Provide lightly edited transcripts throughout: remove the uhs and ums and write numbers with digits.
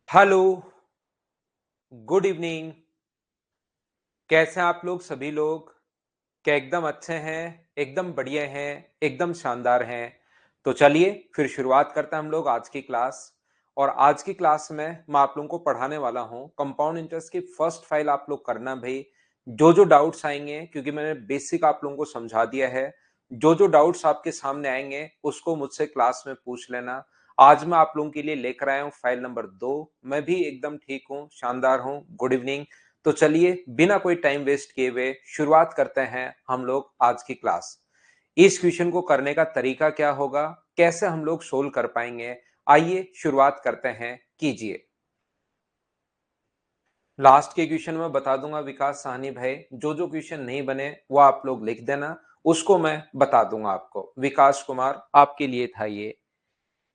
Hello, good evening. कैसे हैं आप लोग सभी लोग? क्या एकदम अच्छे हैं, एकदम बढ़िया हैं, एकदम शानदार हैं? तो चलिए फिर शुरुआत करते हैं हम लोग आज की क्लास। और आज की क्लास में मैं आप लोगों को पढ़ाने वाला हूँ कंपाउंड इंटरेस्ट की फर्स्ट फाइल। आप लोग करना भाई, जो डाउट्स आएंगे क्योंकि मैंने बेसिक आप लोगों को समझा दिया है। जो डाउट्स आपके सामने आएंगे उसको मुझसे क्लास में पूछ लेना। आज मैं आप लोगों के लिए लेकर आया हूँ फाइल नंबर 2। मैं भी एकदम ठीक हूँ, शानदार हूँ। Good evening. तो चलिए बिना कोई टाइम वेस्ट किए हुए शुरुआत करते हैं हम लोग आज की क्लास। इस क्वेश्चन को करने का तरीका क्या होगा, कैसे हम लोग सोल्व कर पाएंगे, आइए शुरुआत करते हैं। कीजिए। लास्ट के क्वेश्चन में बता दूंगा विकास साहनी भाई, जो क्वेश्चन नहीं बने वो आप लोग लिख देना, उसको मैं बता दूंगा आपको। विकास कुमार आपके लिए था ये।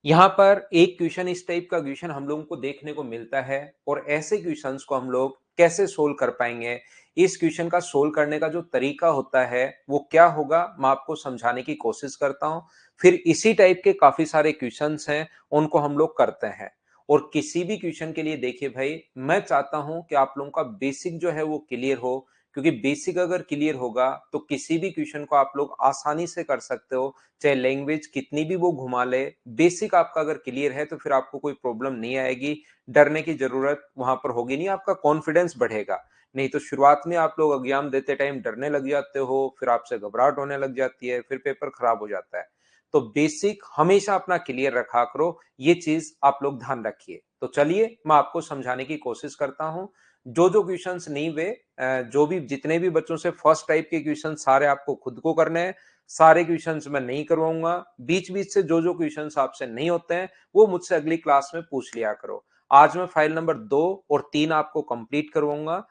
यहाँ पर एक क्वेश्चन, इस टाइप का क्वेश्चन हम लोगों को देखने को मिलता है और ऐसे क्वेश्चंस को हम लोग कैसे सोल्व कर पाएंगे, इस क्वेश्चन का सोल्व करने का जो तरीका होता है वो क्या होगा, मैं आपको समझाने की कोशिश करता हूं। फिर इसी टाइप के काफी सारे क्वेश्चंस हैं, उनको हम लोग करते हैं। और किसी भी क्वेश्चन के लिए देखिए भाई, मैं चाहता हूं कि आप लोगों का बेसिक जो है वो क्लियर हो, क्योंकि बेसिक अगर क्लियर होगा तो किसी भी क्वेश्चन को आप लोग आसानी से कर सकते हो। चाहे लैंग्वेज कितनी भी वो घुमा ले, बेसिक आपका अगर क्लियर है तो फिर आपको कोई प्रॉब्लम नहीं आएगी। डरने की जरूरत वहां पर होगी नहीं, आपका कॉन्फिडेंस बढ़ेगा। नहीं तो शुरुआत में आप लोग एग्जाम देते टाइम डरने लग जाते हो, फिर आपसे घबराहट होने लग जाती है, फिर पेपर खराब हो जाता है। तो बेसिक हमेशा अपना क्लियर रखा करो, ये चीज आप लोग ध्यान रखिए। तो चलिए मैं आपको समझाने की कोशिश करता हूं। जो क्वेश्चंस नहीं वे, जो भी जितने भी बच्चों से फर्स्ट टाइप के क्वेश्चन सारे आपको खुद को करने हैं। सारे क्वेश्चंस मैं नहीं करवाऊंगा, बीच बीच से जो क्वेश्चंस आपसे नहीं होते हैं वो मुझसे अगली क्लास में पूछ लिया करो। आज मैं फाइल नंबर 2 और 3 आपको कंप्लीट करवाऊंगा।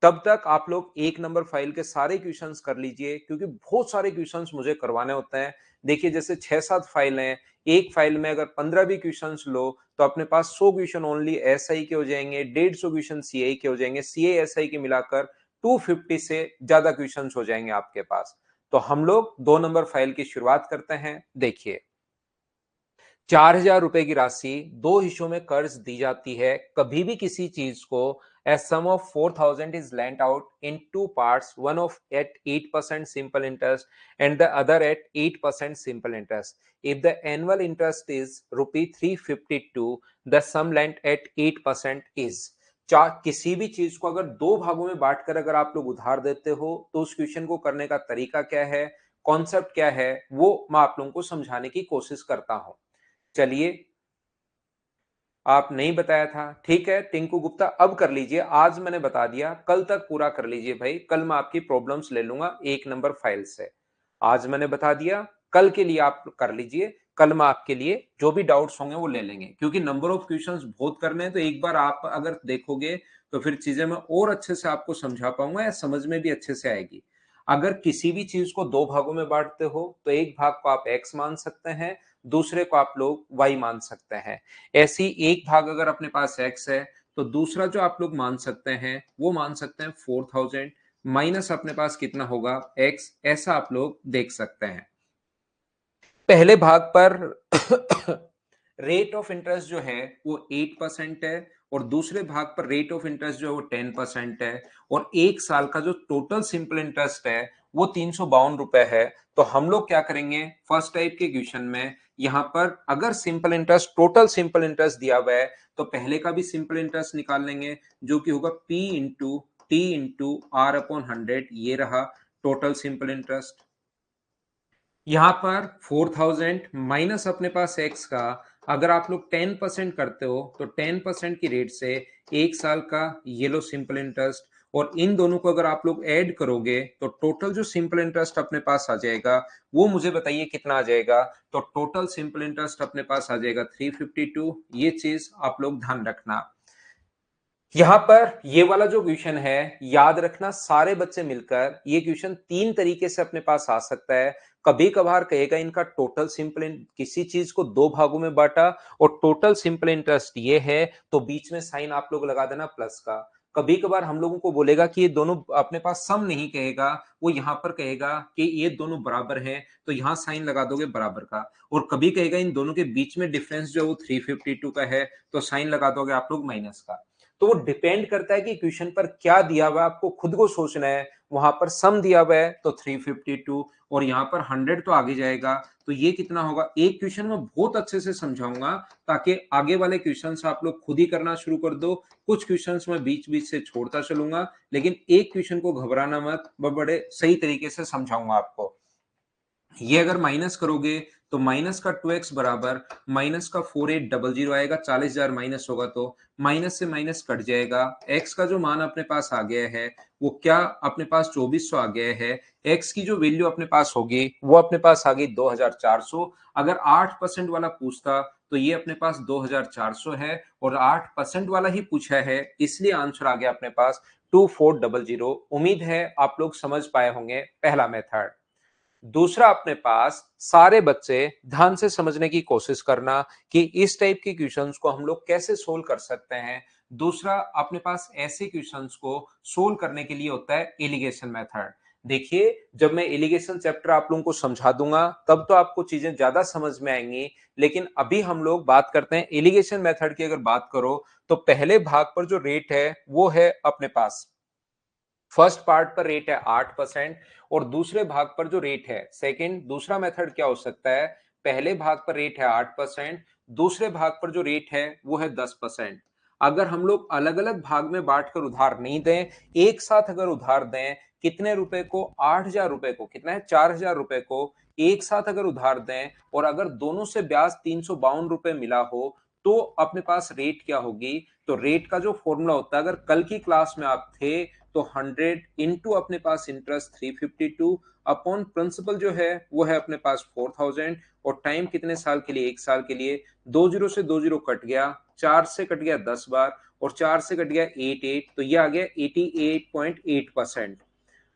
तब तक आप लोग 1 नंबर फाइल के सारे क्वेश्चंस कर लीजिए, क्योंकि बहुत सारे क्वेश्चंस मुझे करवाने होते हैं। देखिए जैसे 6-7 फाइल हैं, एक फाइल में अगर 15 भी क्वेश्चंस लो तो अपने पास 100 क्वेश्चन ओनली एसआई के हो जाएंगे, 150 क्वेश्चन सीआई के हो जाएंगे, सीए एसआई के मिलाकर 250 से ज्यादा क्वेश्चंस हो जाएंगे आपके पास। तो हम लोग 2 नंबर फाइल की शुरुआत करते हैं। देखिए, 4,000 रुपए की राशि 2 हिस्सों में कर्ज दी जाती है। कभी भी किसी चीज को a sum of 4,000 is lent out in two parts, one of at 8% simple interest and the other at 8% simple interest. If the annual interest is rupee 352, the sum lent at 8% is। किसी भी चीज को अगर 2 भागों में बांटकर अगर आप लोग उधार देते हो तो उस क्वेश्चन को करने का तरीका क्या है, कॉन्सेप्ट क्या है, वो मैं आप लोगों को समझाने की कोशिश करता हूं। चलिए, आप नहीं बताया था, ठीक है टिंकू गुप्ता, अब कर लीजिए। आज मैंने बता दिया, कल तक पूरा कर लीजिए भाई। कल मैं आपकी प्रॉब्लम्स ले लूंगा 1 नंबर फाइल से। आज मैंने बता दिया, कल के लिए आप कर लीजिए। कल मैं आपके लिए जो भी डाउट्स होंगे वो ले लेंगे, क्योंकि नंबर ऑफ क्वेश्चंस बहुत करने हैं। तो एक बार आप अगर देखोगे तो फिर चीजें मैं और अच्छे से आपको समझा पाऊंगा, या समझ में भी अच्छे से आएगी। अगर किसी भी चीज को 2 भागों में बांटते हो तो एक भाग को आप एक्स मान सकते हैं, दूसरे को आप लोग वाई मान सकते हैं। ऐसी एक भाग अगर अपने पास एक्स है तो दूसरा जो आप लोग मान सकते हैं वो मान सकते हैं 4,000 माइनस अपने पास कितना होगा एक्स, ऐसा आप लोग देख सकते हैं। पहले भाग पर रेट ऑफ इंटरेस्ट जो है वो 8% है, और दूसरे भाग पर रेट ऑफ इंटरेस्ट जो है वो 10% है। और एक साल का जो टोटल सिंपल इंटरेस्ट है वो 352 रुपए है। तो हम लोग क्या करेंगे, फर्स्ट टाइप के क्वेश्चन में यहां पर अगर simple interest, total simple interest दिया हुआ है तो पहले का भी सिंपल इंटरेस्ट निकाल लेंगे, जो कि होगा P into T into R upon 100। ये रहा टोटल सिंपल इंटरेस्ट। यहां पर 4,000 माइनस अपने पास एक्स का, अगर आप लोग 10% करते हो तो 10% की रेट से एक साल का ये लो सिंपल इंटरेस्ट। और इन दोनों को अगर आप लोग ऐड करोगे तो टोटल जो सिंपल इंटरेस्ट अपने पास आ जाएगा वो मुझे बताइए कितना आ जाएगा। तो टोटल सिंपल इंटरेस्ट अपने पास आ जाएगा 352। ये चीज आप लोग ध्यान रखना। यहां पर ये वाला जो क्वेश्चन है, याद रखना सारे बच्चे मिलकर, ये क्वेश्चन 3 तरीके से अपने पास आ सकता है। कभी कभार कहेगा इनका टोटल सिंपल, किसी चीज को 2 भागों में बांटा और टोटल सिंपल इंटरेस्ट ये है, तो बीच में साइन आप लोग लगा देना प्लस का। कभी कभार हम लोगों को बोलेगा कि ये दोनों अपने पास सम नहीं कहेगा, वो यहाँ पर कहेगा कि ये दोनों बराबर हैं, तो यहाँ साइन लगा दोगे बराबर का। और कभी कहेगा इन दोनों के बीच में डिफरेंस जो है वो 352 का है, तो साइन लगा दोगे आप लोग माइनस का। तो वो डिपेंड करता है कि क्वेश्चन पर क्या दिया हुआ है, आपको खुद को सोचना है। वहां पर सम दिया हुआ है तो 352, और यहाँ पर 100 तो आगे जाएगा, तो ये कितना होगा। एक क्वेश्चन में बहुत अच्छे से समझाऊंगा ताकि आगे वाले क्वेश्चंस आप लोग खुद ही करना शुरू कर दो। कुछ क्वेश्चंस मैं बीच बीच से छोड़ता चलूंगा, लेकिन एक क्वेश्चन को घबराना मत, मैं बड़े सही तरीके से समझाऊंगा आपको। ये अगर माइनस करोगे तो माइनस का 2x बराबर माइनस का 4800 आएगा, 40,000 माइनस होगा तो माइनस से माइनस कट जाएगा। x का जो मान अपने पास आ गया है वो क्या अपने पास 2400 आ गया है। x की जो वैल्यू अपने पास होगी वो अपने पास आ गई 2400। अगर 8% वाला पूछता तो ये अपने पास 2400 है, और 8% वाला ही पूछा है, इसलिए आंसर आ गया अपने पास 2400। उम्मीद है आप लोग समझ पाए होंगे पहला मेथड। दूसरा, अपने पास सारे बच्चे ध्यान से समझने की कोशिश करना कि इस टाइप के क्वेश्चंस को हम लोग कैसे सोल्व कर सकते हैं। दूसरा, अपने पास ऐसे क्वेश्चंस को सोल्व करने के लिए होता है एलिगेशन मेथड। देखिए, जब मैं एलिगेशन चैप्टर आप लोगों को समझा दूंगा तब तो आपको चीजें ज्यादा समझ में आएंगी, लेकिन अभी हम लोग बात करते हैं एलिगेशन मेथड की। अगर बात करो तो पहले भाग पर जो रेट है वो है अपने पास, फर्स्ट पार्ट पर रेट है 8%, और दूसरे भाग पर जो रेट है सेकंड, दूसरा मेथड क्या हो सकता है, पहले भाग पर रेट है 8%, दूसरे भाग पर जो रेट है वो है 10%। अगर हम लोग अलग अलग भाग में बांटकर उधार नहीं दें, एक साथ अगर उधार दें, कितने रुपए को, 8,000 रुपए को, कितना है 4,000 रुपए को एक साथ अगर उधार दें, और अगर दोनों से ब्याज 352 रुपए मिला हो, तो अपने पास रेट क्या होगी। तो रेट का जो फॉर्मूला होता है, अगर कल की क्लास में आप थे तो 100 इंटू अपने पास इंटरेस्ट 352 अपॉन प्रिंसिपल जो है वो है अपने पास 4000, और टाइम कितने साल के लिए, एक साल के लिए। 20 से 20 कट गया, 4 से कट गया 10 बार, और 4 से कट गया 88, तो ये आ गया 88.8%।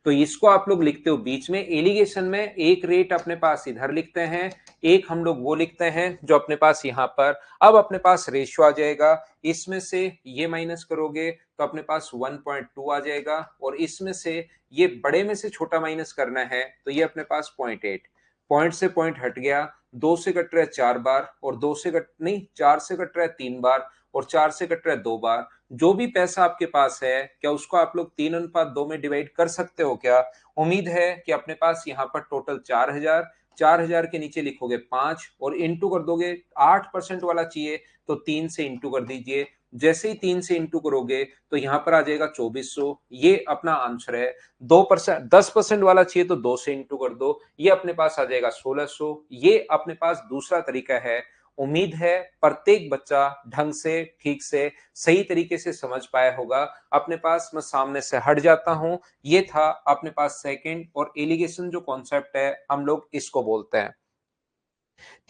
तो इसको आप लोग लिखते हो बीच में। एलिगेशन में एक रेट अपने पास इधर लिखते हैं, एक हम लोग वो लिखते हैं जो अपने पास यहाँ पर। अब अपने पास रेशियो आ जाएगा, इसमें से ये माइनस करोगे तो अपने पास 1.2 आ जाएगा, और इसमें से ये बड़े में से छोटा माइनस करना है तो ये अपने पास 0.8। पॉइंट से पॉइंट हट गया, 2 से कट रहा है 4 बार, और 2 से कट नहीं 4 से कट रहा है 3 बार, और 4 से कट रहा है 2 बार। जो भी पैसा आपके पास है, क्या उसको आप लोग 3:2 में डिवाइड कर सकते हो क्या। उम्मीद है कि अपने पास यहाँ पर टोटल 4,000, 4,000 के नीचे लिखोगे 5 और इंटू कर दोगे। 8% वाला चाहिए तो 3 से इंटू कर दीजिए। जैसे ही 3 से इंटू करोगे तो यहाँ पर आ जाएगा 2400, ये अपना आंसर है। 2%, 10% वाला चाहिए तो 2 से इंटू कर दो, ये अपने पास आ जाएगा 1600। ये अपने पास दूसरा तरीका है। उम्मीद है प्रत्येक बच्चा ढंग से, ठीक से, सही तरीके से समझ पाया होगा। अपने पास मैं सामने से हट जाता हूं। ये था अपने पास सेकंड, और एलिगेशन जो कॉन्सेप्ट है हम लोग इसको बोलते हैं।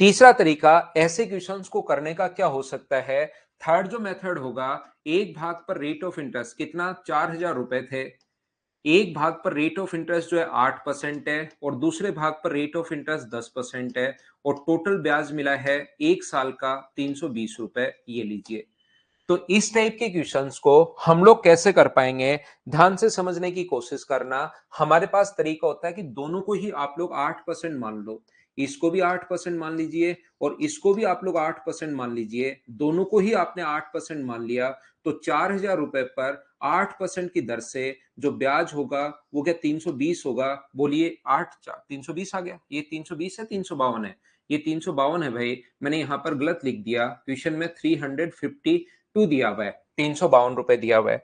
तीसरा तरीका ऐसे क्वेश्चंस को करने का क्या हो सकता है। थर्ड जो मेथड होगा, एक भाग पर रेट ऑफ इंटरेस्ट कितना, 4,000 रुपए थे, एक भाग पर रेट ऑफ इंटरेस्ट जो है 8% है, और दूसरे भाग पर रेट ऑफ इंटरेस्ट 10% है, और टोटल ब्याज मिला है एक साल का 320 रुपए, ये लीजिए। तो इस टाइप के क्वेश्चंस को हम लोग कैसे कर पाएंगे, ध्यान से समझने की कोशिश करना। हमारे पास तरीका होता है कि दोनों को ही आप लोग 8% मान लो, इसको भी 8% मान लीजिए, और इसको भी आप लोग 8% मान लीजिए। दोनों को ही आपने 8% मान लिया, तो 4,000 रुपए पर 8% की दर से जो ब्याज होगा वो क्या 320 होगा। बोलिए 320 आ गया, ये 320 है 352 है, ये 352 है भाई। मैंने यहां पर गलत लिख दिया, क्वेश्चन में 352 दिया हुआ है, 352 रुपए दिया हुआ है।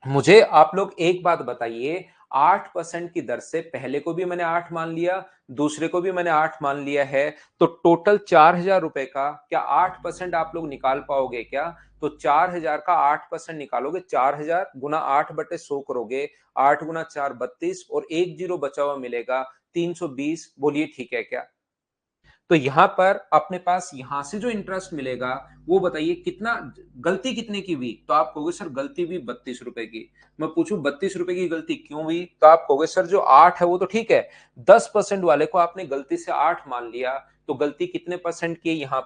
मुझे आप लोग एक बात बताइए, 8% की दर से पहले को भी मैंने 8 मान लिया, दूसरे को भी मैंने 8 मान लिया है, तो टोटल 4,000 रुपए का क्या 8% आप लोग निकाल पाओगे क्या। तो 4,000 का 8% निकालोगे, 4,000 गुना 8/100 करोगे, 8 गुना 4 32, और एक जीरो बचा हुआ मिलेगा 320। बोलिए ठीक है क्या। तो यहां पर अपने पास यहां से जो इंटरेस्ट मिलेगा वो बताइए कितना, गलती कितने की हुई, तो आप कहोगे सर गलती हुई 32 रुपए की। मैं पूछूं 32 रुपए की गलती क्यों हुई, तो आप कहोगे सर जो 8 है वो तो ठीक है, 10% वाले को आपने गलती से 8 मान लिया, तो गलती कितने परसेंट की है यहाँ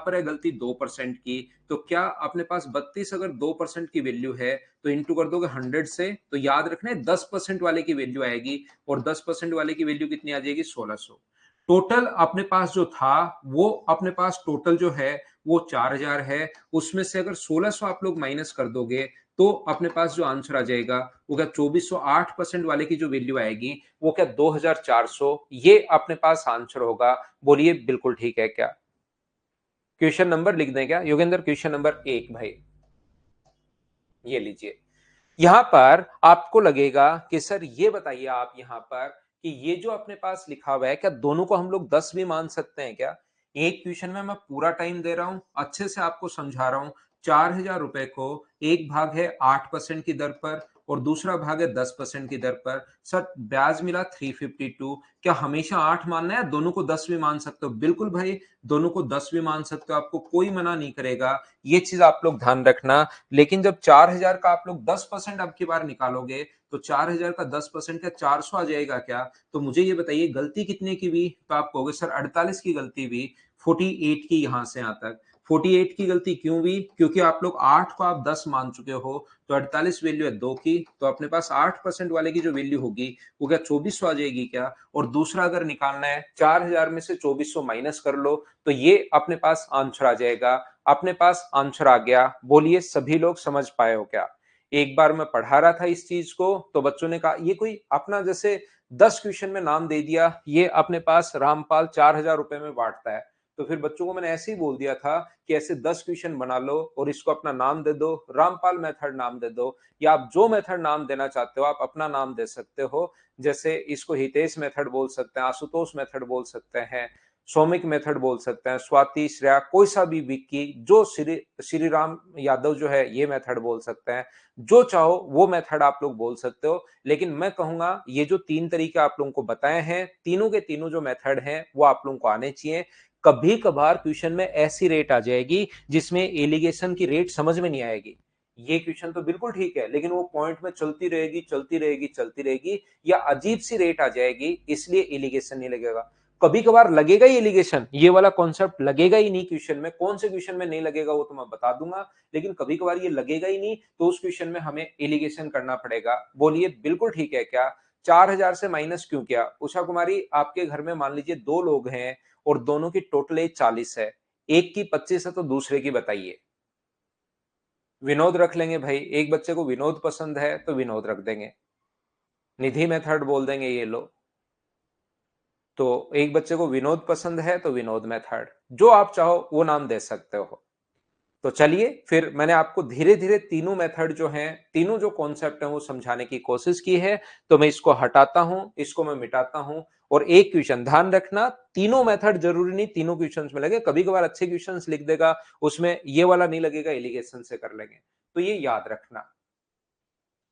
पर है गलती 2% की। तो क्या अपने पास 32 अगर 2% की वैल्यू है तो इंटू कर दोगे 100 से, तो याद रखना है 10% वाले की वैल्यू आएगी, और 10% वाले की वैल्यू कितनी आ जाएगी 1600। टोटल अपने पास जो था वो अपने पास टोटल जो है वो 4000 है, उसमें से अगर 1600 आप लोग माइनस कर दोगे तो अपने पास जो आंसर आ जाएगा वो क्या 2400, 8% वाले की जो वैल्यू आएगी वो क्या 2400, ये अपने पास आंसर होगा। बोलिए बिल्कुल ठीक है क्या? क्वेश्चन नंबर लिख दें क्या योगेंद्र? क्वेश्चन नंबर 1 भाई ये लीजिए। यहां पर आपको लगेगा कि सर ये बताइए आप यहां पर कि ये जो अपने पास लिखा हुआ है क्या दोनों को हम लोग 10 भी मान सकते हैं क्या? एक क्वेश्चन में मैं पूरा टाइम दे रहा हूं, अच्छे से आपको समझा रहा हूं। 4000 रुपए को एक भाग है 8% की दर पर और दूसरा भाग है 10% की दर पर। सर ब्याज मिला 352, क्या हमेशा 8 मानना है, दोनों को 10 भी मान सकते हो? बिल्कुल भाई, दोनों को 10 भी मान सकते हो, आपको कोई मना नहीं करेगा, ये चीज आप लोग ध्यान रखना। लेकिन जब 4000 का आप लोग 10% अब की बार निकालोगे तो 4000 का 10% क्या 400 आ जाएगा क्या? तो मुझे ये बताइए गलती कितने की हुई, तो आप कहोगे सर 48 की गलती हुई, 48 की यहां से यहां तक। 48 की गलती क्यों हुई? क्योंकि आप लोग 8 को आप 10 मान चुके हो, तो 48 वैल्यू है 2 की, तो अपने पास 8% वाले की जो वैल्यू होगी वो क्या 2400 आ जाएगी क्या? और दूसरा अगर निकालना है 4000 में से 2400 माइनस कर लो, तो ये अपने पास आंसर आ जाएगा। अपने पास आंसर आ गया। बोलिए सभी लोग समझ पाए हो क्या? एक बार मैं पढ़ा रहा था इस चीज को तो बच्चों ने कहा ये कोई अपना जैसे 10 क्वेश्चन में नाम दे दिया, ये अपने पास रामपाल 4000 रुपए में बांटता है। तो फिर बच्चों को मैंने ऐसे ही बोल दिया था कि ऐसे 10 क्वेश्चन बना लो और इसको अपना नाम दे दो, रामपाल मेथड नाम दे दो, या आप जो मेथड नाम देना चाहते हो आप अपना नाम दे सकते हो। जैसे इसको हितेश मेथड बोल सकते हैं, आशुतोष मेथड बोल सकते हैं, सौमिक मेथड बोल सकते हैं, स्वाति, श्रेया, कोई सा भी, विक्की, जो श्री राम यादव जो है ये मेथड बोल सकते हैं, जो चाहो वो मेथड आप लोग बोल सकते हो। लेकिन मैं कहूंगा ये जो 3 तरीके आप लोगों को बताए हैं, तीनों के तीनों जो मेथड हैं वो आप लोगों को आने चाहिए। कभी कभार क्वेश्चन में ऐसी रेट आ जाएगी जिसमें एलिगेशन की रेट समझ में नहीं आएगी, ये क्वेश्चन तो बिल्कुल ठीक है लेकिन वो पॉइंट में चलती रहेगी चलती रहेगी चलती रहेगी, या अजीब सी रेट आ जाएगी इसलिए एलिगेशन नहीं लगेगा। कभी कभार लगेगा ही एलिगेशन, ये वाला कॉन्सेप्ट लगेगा ही नहीं क्वेश्चन में, कौन से क्वेश्चन में नहीं लगेगा वो तो मैं बता दूंगा, लेकिन कभी कभार ये लगेगा ही नहीं तो उस क्वेश्चन में हमें एलिगेशन करना पड़ेगा। बोलिए बिल्कुल ठीक है क्या? 4000 से माइनस क्यों किया? उषा कुमारी आपके घर में मान लीजिए 2 लोग हैं और दोनों की टोटल एज 40 है, एक की 25 है तो दूसरे की बताइए। विनोद रख लेंगे भाई, एक बच्चे को विनोद पसंद है तो विनोद रख देंगे, निधि मेथड बोल देंगे ये लो। तो एक बच्चे को विनोद पसंद है तो विनोद मेथड, जो आप चाहो वो नाम दे सकते हो। तो चलिए फिर मैंने आपको धीरे धीरे तीनों मेथड जो हैं, तीनों जो कॉन्सेप्ट हैं वो समझाने की कोशिश की है। तो मैं इसको हटाता हूं, इसको मैं मिटाता हूं, और एक क्वेश्चन ध्यान रखना, तीनों मेथड जरूरी नहीं तीनों क्वेश्चन में लगे, कभी कभार अच्छे क्वेश्चन लिख देगा उसमें ये वाला नहीं लगेगा, एलिगेशन से कर लेंगे, तो ये याद रखना।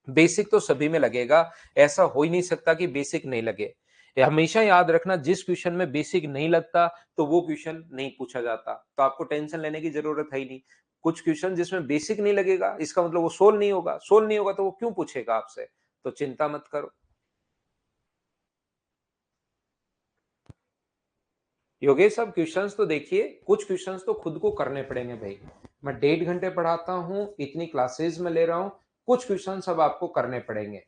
बेसिक तो सभी में लगेगा, ऐसा हो ही नहीं सकता कि बेसिक नहीं लगे। ये हमेशा याद रखना, जिस क्वेश्चन में बेसिक नहीं लगता तो वो क्वेश्चन नहीं पूछा जाता, तो आपको टेंशन लेने की जरूरत है ही नहीं। कुछ क्वेश्चन जिसमें बेसिक नहीं लगेगा इसका मतलब वो सोल्व नहीं होगा, सोल्व नहीं होगा तो वो क्यों पूछेगा आपसे, तो चिंता मत करो। योगेश साहब क्वेश्चंस तो देखिए, कुछ क्वेश्चंस तो खुद को करने पड़ेंगे भाई, मैं 1.5 घंटे पढ़ाता हूँ, इतनी क्लासेस में ले रहा हूँ, कुछ क्वेश्चंस अब आपको करने पड़ेंगे।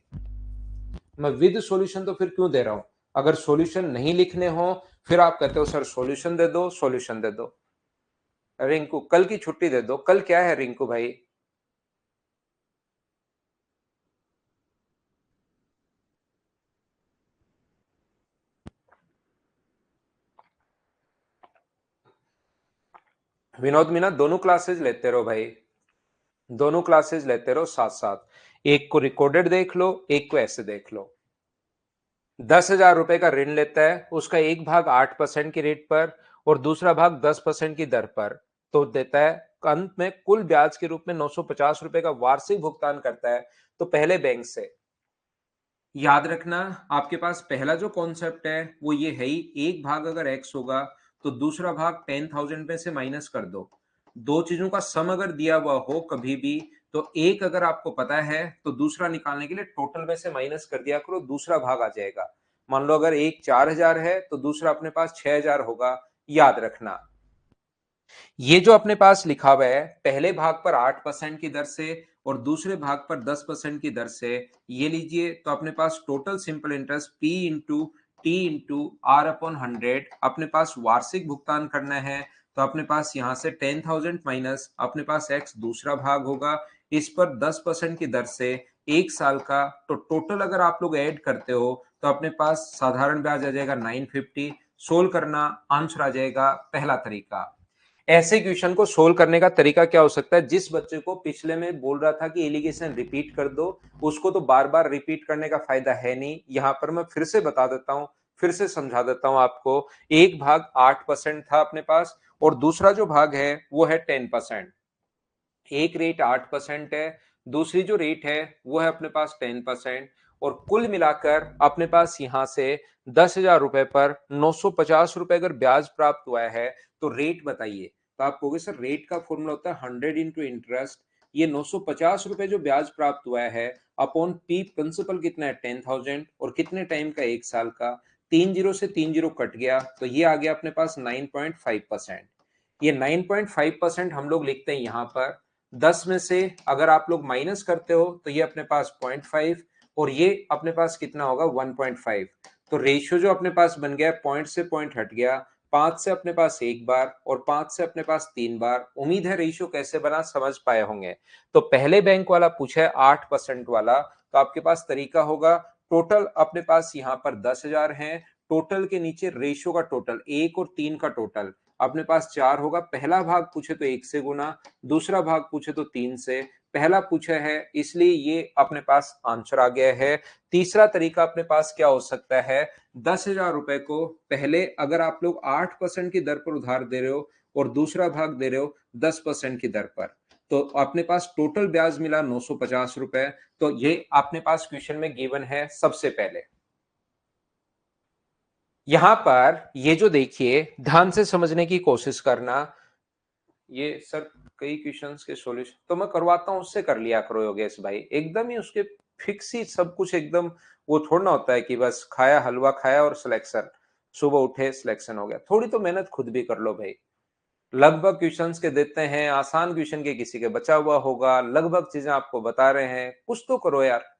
मैं विद सॉल्यूशन तो फिर क्यों दे रहा हूं? अगर सॉल्यूशन नहीं लिखने हो फिर आप कहते हो सर सॉल्यूशन दे दो, सॉल्यूशन दे दो। रिंकू कल की छुट्टी दे दो, कल क्या है रिंकू भाई? विनोद मीना दोनों क्लासेस लेते रहो भाई, दोनों क्लासेस लेते रहो साथ साथ, एक को रिकॉर्डेड देख लो, एक को ऐसे देख लो। 10,000 रुपए का ऋण लेता है, उसका एक भाग 8% की रेट पर और दूसरा भाग 10% की दर पर, तो देता है अंत में कुल ब्याज के रूप में 950 रुपए का वार्षिक भुगतान करता है। तो पहले बैंक से याद रखना, आपके पास पहला जो कॉन्सेप्ट है वो ये है ही, एक भाग अगर एक्स होगा तो दूसरा भाग 10,000 में से माइनस कर दो। दो चीजों का सम अगर दिया हुआ हो कभी भी, तो एक अगर आपको पता है तो दूसरा निकालने के लिए टोटल में से माइनस कर दिया करो, दूसरा भाग आ जाएगा। मान लो अगर एक 4,000 है तो दूसरा अपने पास 6,000 होगा, याद रखना। ये जो अपने पास लिखा हुआ है पहले भाग पर 8% की दर से और दूसरे भाग पर 10% की दर से, ये लीजिए, तो अपने पास total simple interest P into T into R upon 100 अपने पास वार्षिक भुगतान करना है। तो अपने पास यहां से 10,000 माइनस अपने पास x दूसरा भाग होगा, इस पर 10% की दर से एक साल का। तो टोटल अगर आप लोग ऐड करते हो तो अपने पास साधारण ब्याज आ जाएगा 950। सोल्व करना, आंसर आ जाएगा पहला तरीका। ऐसे क्वेश्चन को सोल्व करने का तरीका क्या हो सकता है? जिस बच्चे को पिछले में बोल रहा था कि एलिगेशन रिपीट कर दो, उसको तो बार बार रिपीट करने का फायदा है नहीं। यहां पर मैं फिर से बता देता हूं, फिर से समझा देता हूं आपको। एक भाग 8% था अपने पास और दूसरा जो भाग है वो है 10%। एक रेट 8% है, दूसरी जो रेट है वो है अपने पास 10%। और कुल मिलाकर अपने पास यहां से 10,000 रुपए पर 950 रुपए अगर ब्याज प्राप्त हुआ है, तो रेट बताइए। तो आप कहोगे सर रेट का फॉर्मूला होता है 100 इंटू इंटरेस्ट। ये 950 रुपए जो ब्याज प्राप्त हुआ है अपॉन पी प्रिंसिपल कितना है 10,000 और कितने टाइम का, एक साल का। 3 जीरो से 3 जीरो कट गया तो ये आ गया अपने पास 9.5%। ये 9.5% हम लोग लिखते हैं यहां पर। 10 में से अगर आप लोग माइनस करते हो तो ये अपने पास 0.5 और ये अपने पास कितना होगा 1.5। तो रेशियो जो अपने पास बन गया, पॉइंट से पॉइंट हट गया। 5 से अपने पास एक बार और 5 से अपने पास 3 बार। उम्मीद है रेशियो कैसे बना समझ पाए होंगे। तो पहले बैंक वाला पूछा है 8% वाला, तो आपके पास तरीका होगा, टोटल अपने पास यहाँ पर 10,000 है। टोटल के नीचे रेशियो का टोटल, 1 और 3 का टोटल अपने पास 4 होगा। पहला भाग पूछे तो 1 से गुना, दूसरा भाग पूछे तो 3 से। पहला पूछा है इसलिए ये अपने पास आंसर आ गया है। तीसरा तरीका अपने पास क्या हो सकता है? 10,000 रुपए को पहले अगर आप लोग 8% की दर पर उधार दे रहे हो और दूसरा भाग दे रहे हो 10% की दर पर, तो अपने पास टोटल ब्याज मिला 950 रुपए। तो ये अपने पास क्वेश्चन में गिवन है। सबसे पहले यहां पर ये जो देखिए, ध्यान से समझने की कोशिश करना। ये सर कई क्वेश्चंस के सॉल्यूशन तो मैं करवाता हूं, उससे कर लिया करो योगेश भाई, एकदम ही उसके फिक्स ही सब कुछ एकदम। वो थोड़ा ना होता है कि बस खाया हलवा खाया और सिलेक्शन, सुबह उठे सिलेक्शन हो गया। थोड़ी तो मेहनत खुद भी कर लो भाई। लगभग क्वेश्चंस के देते हैं, आसान क्वेश्चन के किसी के बचा हुआ होगा, लगभग चीजें आपको बता रहे हैं, कुछ तो करो यार।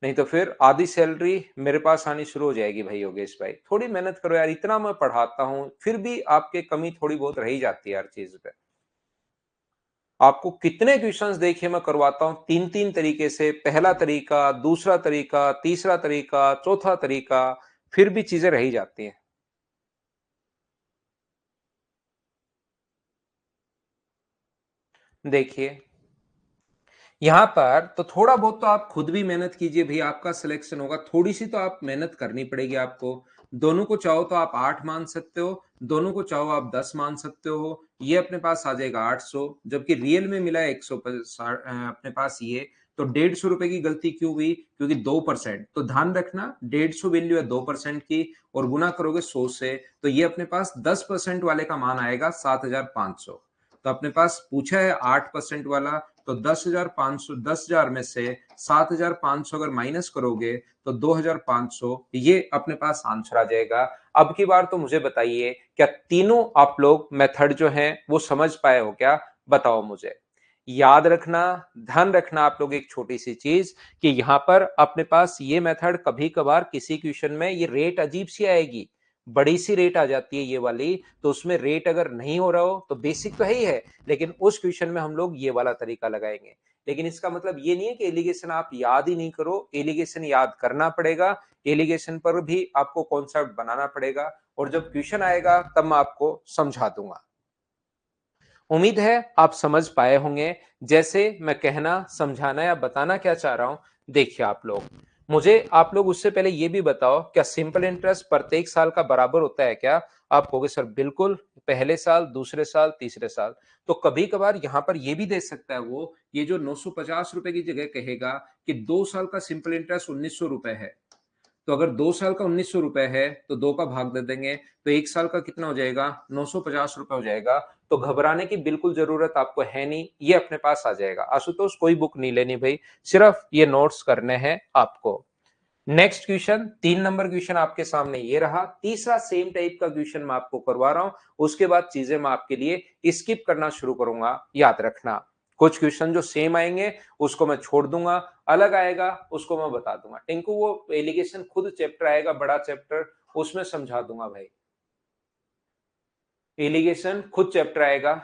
नहीं तो फिर आधी सैलरी मेरे पास आनी शुरू हो जाएगी भाई योगेश भाई। थोड़ी मेहनत करो यार, इतना मैं पढ़ाता हूं फिर भी आपके कमी थोड़ी बहुत रह ही जाती है हर चीज पे। आपको कितने क्वेश्चंस देखिए मैं करवाता हूं 3-3 तरीके से, पहला तरीका, दूसरा तरीका, तीसरा तरीका, चौथा तरीका, फिर भी चीजें रह ही जाती हैं। देखिए यहां पर तो थोड़ा बहुत तो आप खुद भी मेहनत कीजिए भाई, आपका सिलेक्शन होगा, थोड़ी सी तो आप मेहनत करनी पड़ेगी आपको। दोनों को चाहो तो आप 8 मान सकते हो, दोनों को चाहो आप 10 मान सकते हो। ये अपने पास आ जाएगा 800, जबकि रियल में मिला है 160 अपने पास ये। तो 150 रुपए की गलती क्यों हुई? क्योंकि 2%। तो ध्यान रखना 150 वैल्यू है 2% की और गुना करोगे 100 से, तो ये अपने पास 10% वाले का मान आएगा 7,500। तो अपने पास पूछा है 8% वाला, तो 10,500, 10,000 में से 7,500 अगर माइनस करोगे तो 2,500, ये अपने पास आंसर आ जाएगा। अब की बार तो मुझे बताइए, क्या तीनों आप लोग मेथड जो हैं वो समझ पाए हो क्या? बताओ मुझे। याद रखना, ध्यान रखना आप लोग एक छोटी सी चीज, कि यहां पर अपने पास ये मेथड कभी कभार किसी क्वेश्चन में ये रेट अजीब सी आएगी, बड़ी सी रेट आ जाती है ये वाली। तो उसमें रेट अगर नहीं हो रहा हो तो बेसिक तो है ही है, लेकिन उस क्वेश्चन में हम लोग ये वाला तरीका लगाएंगे। लेकिन इसका मतलब ये नहीं है कि एलिगेशन आप याद ही नहीं करो, एलिगेशन याद करना पड़ेगा। एलिगेशन पर भी आपको कॉन्सेप्ट बनाना पड़ेगा और जब क्वेश्चन आएगा तब मैं आपको समझा दूंगा। उम्मीद है आप समझ पाए होंगे जैसे मैं कहना समझाना या बताना क्या चाह रहा हूं। देखिए आप लोग, मुझे आप लोग उससे पहले ये भी बताओ, क्या सिंपल इंटरेस्ट प्रत्येक साल का बराबर होता है क्या? आप कहोगे सर बिल्कुल, पहले साल, दूसरे साल, तीसरे साल। तो कभी कभार यहां पर ये भी दे सकता है वो, ये जो 950 रुपए की जगह कहेगा कि 2 साल का सिंपल इंटरेस्ट 1,900 रुपए है। तो अगर 2 साल का 1900 रुपए है तो 2 का भाग दे देंगे, तो 1 साल का कितना हो जाएगा? 950 रुपए हो जाएगा। तो घबराने की बिल्कुल जरूरत आपको है नहीं, ये अपने पास आ जाएगा। आशुतोष कोई बुक नहीं लेनी भाई, सिर्फ ये नोट्स करने हैं आपको। नेक्स्ट क्वेश्चन, 3 नंबर क्वेश्चन आपके सामने ये रहा। तीसरा सेम टाइप का क्वेश्चन मैं आपको करवा रहा हूं, उसके बाद चीजें मैं आपके लिए स्किप करना शुरू करूंगा, याद रखना। कुछ क्वेश्चन जो सेम आएंगे उसको मैं छोड़ दूंगा, अलग आएगा उसको मैं बता दूंगा। टिंकू वो एलिगेशन खुद चैप्टर आएगा, बड़ा चैप्टर, उसमें समझा दूंगा भाई। एलिगेशन खुद चैप्टर आएगा।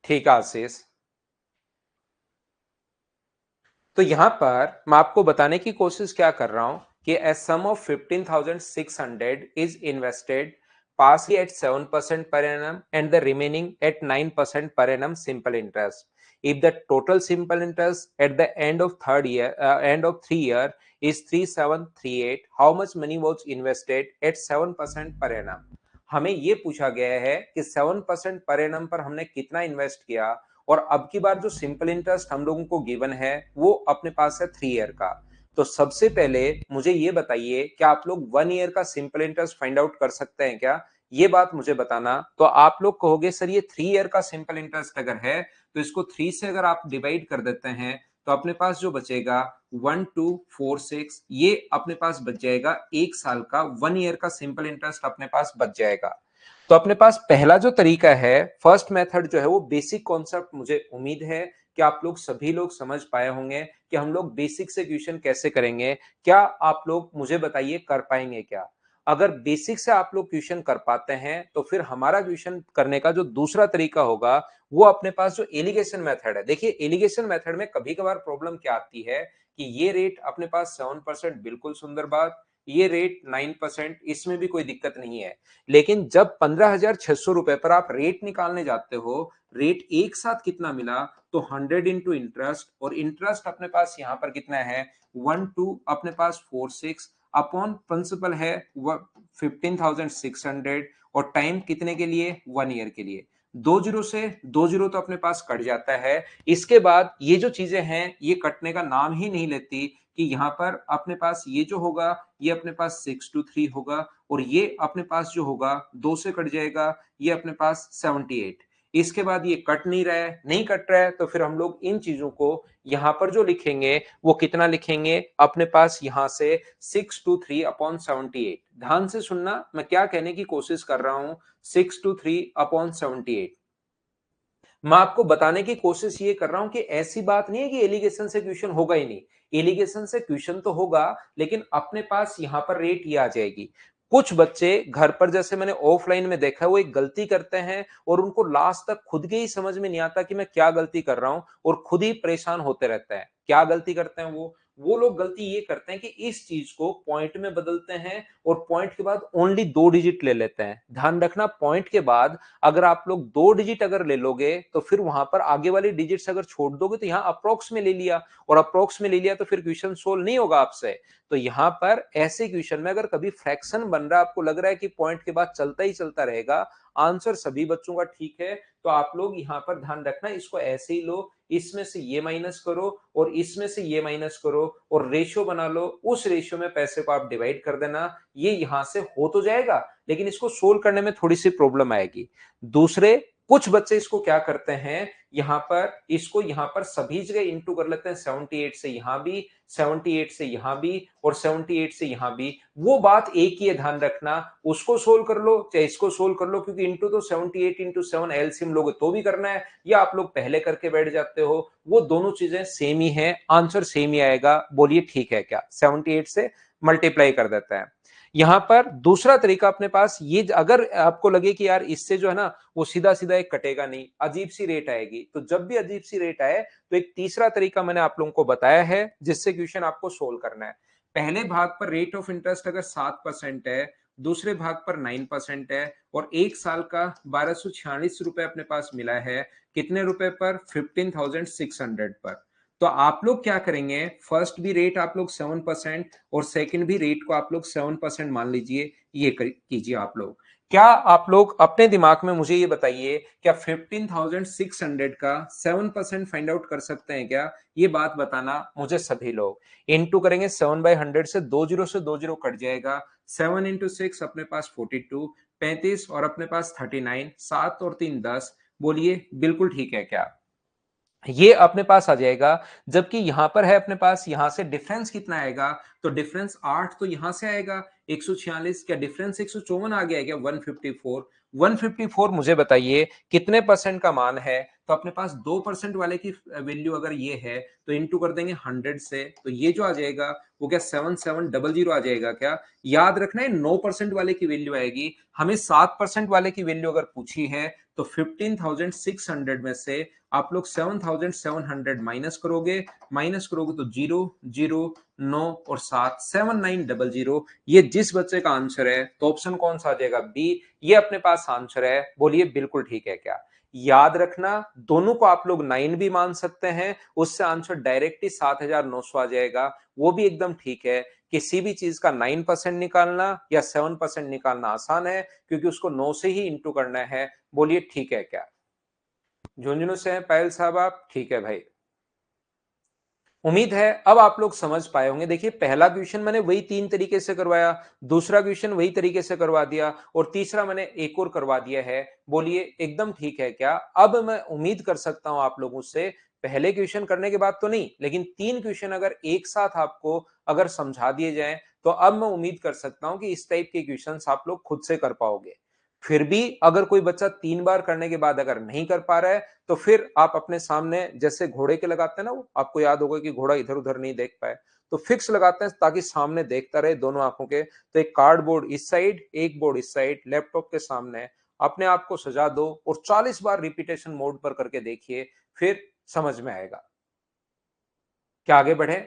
ठीक है आशीष। तो यहां पर मैं आपको बताने की कोशिश क्या कर रहा हूं कि a sum of 15,600 is invested partially at 7% per annum and the remaining at 9% per annum simple interest. If the total simple interest at the end of 3 year is 3738, how much money was invested at 7% per annum? हमें ये पूछा गया है कि 7% per annum पर हमने कितना invest किया, और अब की बार जो सिंपल इंटरेस्ट हम लोगों को गिवन है वो अपने पास है 3 ईयर का। तो सबसे पहले मुझे ये बताइए, क्या आप लोग 1 ईयर का सिंपल इंटरेस्ट फाइंड आउट कर सकते हैं क्या? ये बात मुझे बताना। तो आप लोग कहोगे सर ये 3 ईयर का सिंपल इंटरेस्ट अगर है तो इसको 3 से अगर आप डिवाइड कर देते हैं तो अपने पास जो बचेगा 1246, ये अपने पास बच जाएगा 1 साल का 1 ईयर का सिंपल इंटरेस्ट अपने पास बच जाएगा। तो अपने पास पहला जो तरीका है, फर्स्ट मेथड जो है वो बेसिक कॉन्सेप्ट, मुझे उम्मीद है कि आप लोग सभी लोग समझ पाए होंगे कि हम लोग बेसिक से क्वेश्चन कैसे करेंगे। क्या आप लोग मुझे बताइए कर पाएंगे क्या? अगर बेसिक से आप लोग क्वेश्चन कर पाते हैं तो फिर हमारा क्वेश्चन करने का जो दूसरा तरीका होगा वो अपने पास जो एलिगेशन मेथड है। देखिए एलिगेशन मेथड में कभी कभार प्रॉब्लम क्या आती है कि ये रेट अपने पास 7%, बिल्कुल सुंदर बात, ये रेट 9%, इसमें भी कोई दिक्कत नहीं है। लेकिन जब 15,600 रुपए पर आप रेट निकालने जाते हो, रेट एक साथ कितना मिला, तो 100 इंटू इंटरेस्ट, और इंटरेस्ट अपने पास यहां पर कितना है 12 अपने पास 46 अपॉन प्रिंसिपल है 15,600, और टाइम कितने के लिए? 1 ईयर के लिए। 2 जीरो से 2 जीरो तो अपने पास कट जाता है। इसके बाद ये जो चीजें हैं ये कटने का नाम ही नहीं लेती, कि यहां पर अपने पास ये जो होगा ये अपने पास 623 होगा, और ये अपने पास जो होगा 2 से कट जाएगा, ये अपने पास 78। इसके बाद ये कट नहीं रहा है, नहीं कट रहा है, तो फिर हम लोग इन चीजों को यहां पर जो लिखेंगे वो कितना लिखेंगे अपने पास यहां से 623 अपॉन 78। ध्यान से सुनना मैं क्या कहने की कोशिश कर रहा हूं, 623 अपॉन 78। मैं आपको बताने की कोशिश ये कर रहा हूं कि ऐसी बात नहीं है कि एलिगेशन से क्वेश्चन होगा ही नहीं। एलिगेशन से क्वेश्चन तो होगा, लेकिन अपने पास यहां पर रेट ये आ जाएगी। कुछ बच्चे घर पर, जैसे मैंने ऑफलाइन में देखा है, वो एक गलती करते हैं और उनको लास्ट तक खुद के ही समझ में नहीं आता कि मैं क्या गलती कर रहा हूं, और खुद ही परेशान होते रहते हैं। क्या गलती करते हैं वो लोग गलती ये करते हैं कि इस चीज को पॉइंट में बदलते हैं और पॉइंट के बाद ओनली 2 डिजिट ले लेते हैं। ध्यान रखना, पॉइंट के बाद अगर आप लोग 2 डिजिट अगर ले लोगे तो फिर वहां पर आगे वाली डिजिट्स अगर छोड़ दोगे तो यहाँ अप्रोक्स में ले लिया, और अप्रोक्स में ले लिया तो फिर क्वेश्चन सोल्व नहीं होगा आपसे। तो यहाँ पर ऐसे क्वेश्चन में अगर कभी फ्रैक्शन बन रहा है, आपको लग रहा है कि पॉइंट के बाद चलता ही चलता रहेगा, आंसर सभी बच्चों का ठीक है, तो आप लोग यहाँ पर ध्यान रखना, इसको ऐसे ही लो, इसमें से ये माइनस करो और इसमें से ये माइनस करो और रेशियो बना लो, उस रेशियो में पैसे को आप डिवाइड कर देना। ये यहां से हो तो जाएगा, लेकिन इसको सोल्व करने में थोड़ी सी प्रॉब्लम आएगी। दूसरे कुछ बच्चे इसको क्या करते हैं, यहां पर इसको यहां पर सभी जगह इंटू कर लेते हैं, 78 से यहां भी, 78 से यहां भी और 78 से यहां भी। वो बात एक ही है, ध्यान रखना, उसको सोल्व कर लो चाहे इसको सोल्व कर लो, क्योंकि इंटू तो 78 इंटू 7 एलसीएम लोगे तो भी करना है, या आप लोग पहले करके बैठ जाते हो, वो दोनों चीजें सेम ही है, आंसर सेम ही आएगा। बोलिए ठीक है क्या? 78 से मल्टीप्लाई कर देता है। यहां पर दूसरा तरीका अपने पास ये, अगर आपको लगे कि यार इससे जो है ना वो सीधा सीधा एक कटेगा नहीं, अजीब सी रेट आएगी, तो जब भी अजीब सी रेट आए तो एक तीसरा तरीका मैंने आप लोगों को बताया है जिससे क्वेश्चन आपको सोल्व करना है। पहले भाग पर रेट ऑफ इंटरेस्ट अगर 7% है, दूसरे भाग पर 9% है, और 1 साल का 1246 रुपए अपने पास मिला है, कितने रुपए पर? 15,600 पर। तो तो आप लोग क्या करेंगे, फर्स्ट भी रेट आप लोग 7% और सेकंड भी रेट को आप लोग 7% मान लीजिए, ये कीजिए आप लोग। क्या आप लोग अपने दिमाग में मुझे ये बताइए, क्या 15,600 का 7% फाइंड आउट कर सकते हैं क्या? ये बात बताना मुझे सभी लोग। इनटू करेंगे 7/100 से, 2 जीरो कट जाएगा, 7 इंटू 6 अपने पास 42, 35 और अपने पास 39, 7 और 3 10। बोलिए बिल्कुल ठीक है क्या? ये अपने पास आ जाएगा। जबकि यहां पर है अपने पास, यहां से डिफरेंस कितना आएगा, तो डिफरेंस 8 तो यहां से आएगा 146। क्या डिफरेंस 154 आ गया है क्या? 154। 154 मुझे बताइए कितने परसेंट का मान है? तो अपने पास 2% वाले की वैल्यू अगर ये है तो इनटू कर देंगे 100 से, तो ये जो आ जाएगा वो क्या 7700 आ जाएगा क्या? याद रखना है 9% वाले की वैल्यू आएगी। हमें 7% वाले की वैल्यू अगर पूछी है तो 15,600 में से आप लोग 7,700 माइनस करोगे तो 0 0 9 और 7, 7900। ये जिस बच्चे का आंसर है तो ऑप्शन कौन सा आ जाएगा? बी। ये अपने पास आंसर है। बोलिए बिल्कुल ठीक है क्या? याद रखना, दोनों को आप लोग 9 भी मान सकते हैं, उससे आंसर डायरेक्ट ही 7,900 आ जाएगा, वो भी एकदम ठीक है। किसी भी चीज का 9% निकालना या 7% निकालना आसान है, क्योंकि उसको 9 से ही इंटू करना है। बोलिए ठीक है क्या? झुंझुनू से हैं पायल साहब आप? ठीक है भाई, उम्मीद है अब आप लोग समझ पाए होंगे। देखिए पहला क्वेश्चन मैंने वही 3 तरीके से करवाया, दूसरा क्वेश्चन वही तरीके से करवा दिया और तीसरा मैंने एक और करवा दिया है। बोलिए एकदम ठीक है क्या? अब मैं उम्मीद कर सकता हूं आप लोगों से, पहले क्वेश्चन करने के बाद तो नहीं, लेकिन 3 क्वेश्चन अगर एक साथ आपको अगर समझा दिए जाएं तो अब मैं उम्मीद कर सकता हूं कि इस टाइप के क्वेश्चन आप लोग खुद से कर पाओगे। फिर भी अगर कोई बच्चा 3 बार करने के बाद अगर नहीं कर पा रहा है तो फिर आप अपने सामने जैसे घोड़े के लगाते हैं ना, वो आपको याद होगा कि घोड़ा इधर उधर नहीं देख पाए, तो फिक्स लगाते हैं ताकि सामने देखता रहे दोनों आंखों के। तो एक कार्डबोर्ड इस साइड, एक बोर्ड इस साइड, लैपटॉप के सामने अपने आप को सजा दो और 40 बार रिपीटेशन मोड पर करके देखिए, फिर समझ में आएगा। क्या आगे बढ़े?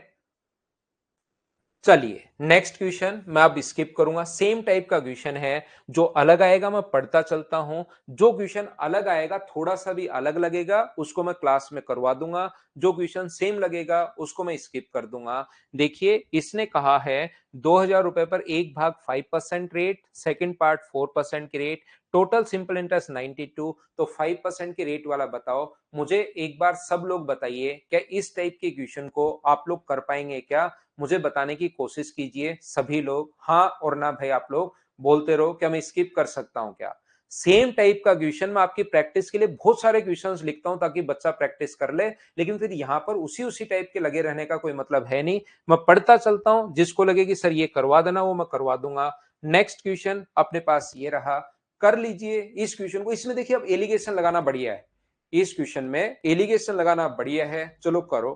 चलिए नेक्स्ट क्वेश्चन मैं अब स्किप करूंगा, सेम टाइप का क्वेश्चन है। जो अलग आएगा मैं पढ़ता चलता हूं, जो क्वेश्चन अलग आएगा थोड़ा सा भी अलग लगेगा उसको मैं क्लास में करवा दूंगा, जो क्वेश्चन सेम लगेगा उसको मैं स्किप कर दूंगा। देखिए इसने कहा है 2,000 रुपए पर 1/5% रेट, सेकंड पार्ट 4% की रेट, टोटल सिंपल इंटरेस्ट 92, तो 5% की रेट वाला बताओ। मुझे एक बार सब लोग बताइए, क्या इस टाइप के क्वेश्चन को आप लोग कर पाएंगे क्या? मुझे बताने की कोशिश कीजिए सभी लोग, हाँ और ना भाई आप लोग बोलते रहो। क्या मैं स्किप कर सकता हूं क्या? सेम टाइप का क्वेश्चन मैं आपकी प्रैक्टिस के लिए बहुत सारे क्वेश्चंस लिखता हूं ताकि बच्चा प्रैक्टिस कर ले, लेकिन फिर यहां पर उसी उसी टाइप के लगे रहने का कोई मतलब है नहीं। मैं पढ़ता चलता हूं, जिसको लगे कि सर ये करवा देना वो मैं करवा दूंगा। नेक्स्ट क्वेश्चन अपने पास ये रहा, कर लीजिए इस क्वेश्चन को। इसमें देखिए अब एलिगेशन लगाना बढ़िया है, इस क्वेश्चन में एलिगेशन लगाना बढ़िया है। चलो करो,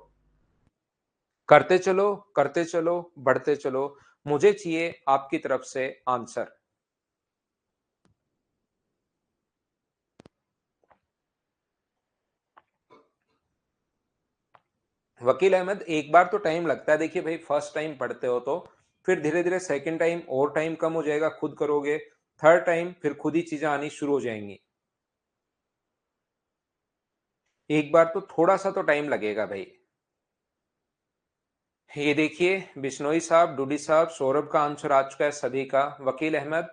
करते चलो, करते चलो, बढ़ते चलो। मुझे चाहिए आपकी तरफ से आंसर। वकील अहमद एक बार तो टाइम लगता है, देखिए भाई फर्स्ट टाइम पढ़ते हो तो फिर धीरे धीरे सेकंड टाइम और टाइम कम हो जाएगा, खुद करोगे, थर्ड टाइम फिर खुद ही चीजें आनी शुरू हो जाएंगी। एक बार तो थोड़ा सा तो टाइम लगेगा भाई। ये देखिए बिश्नोई साहब, डूडी साहब, सौरभ का आंसर आ चुका है सभी का, वकील अहमद,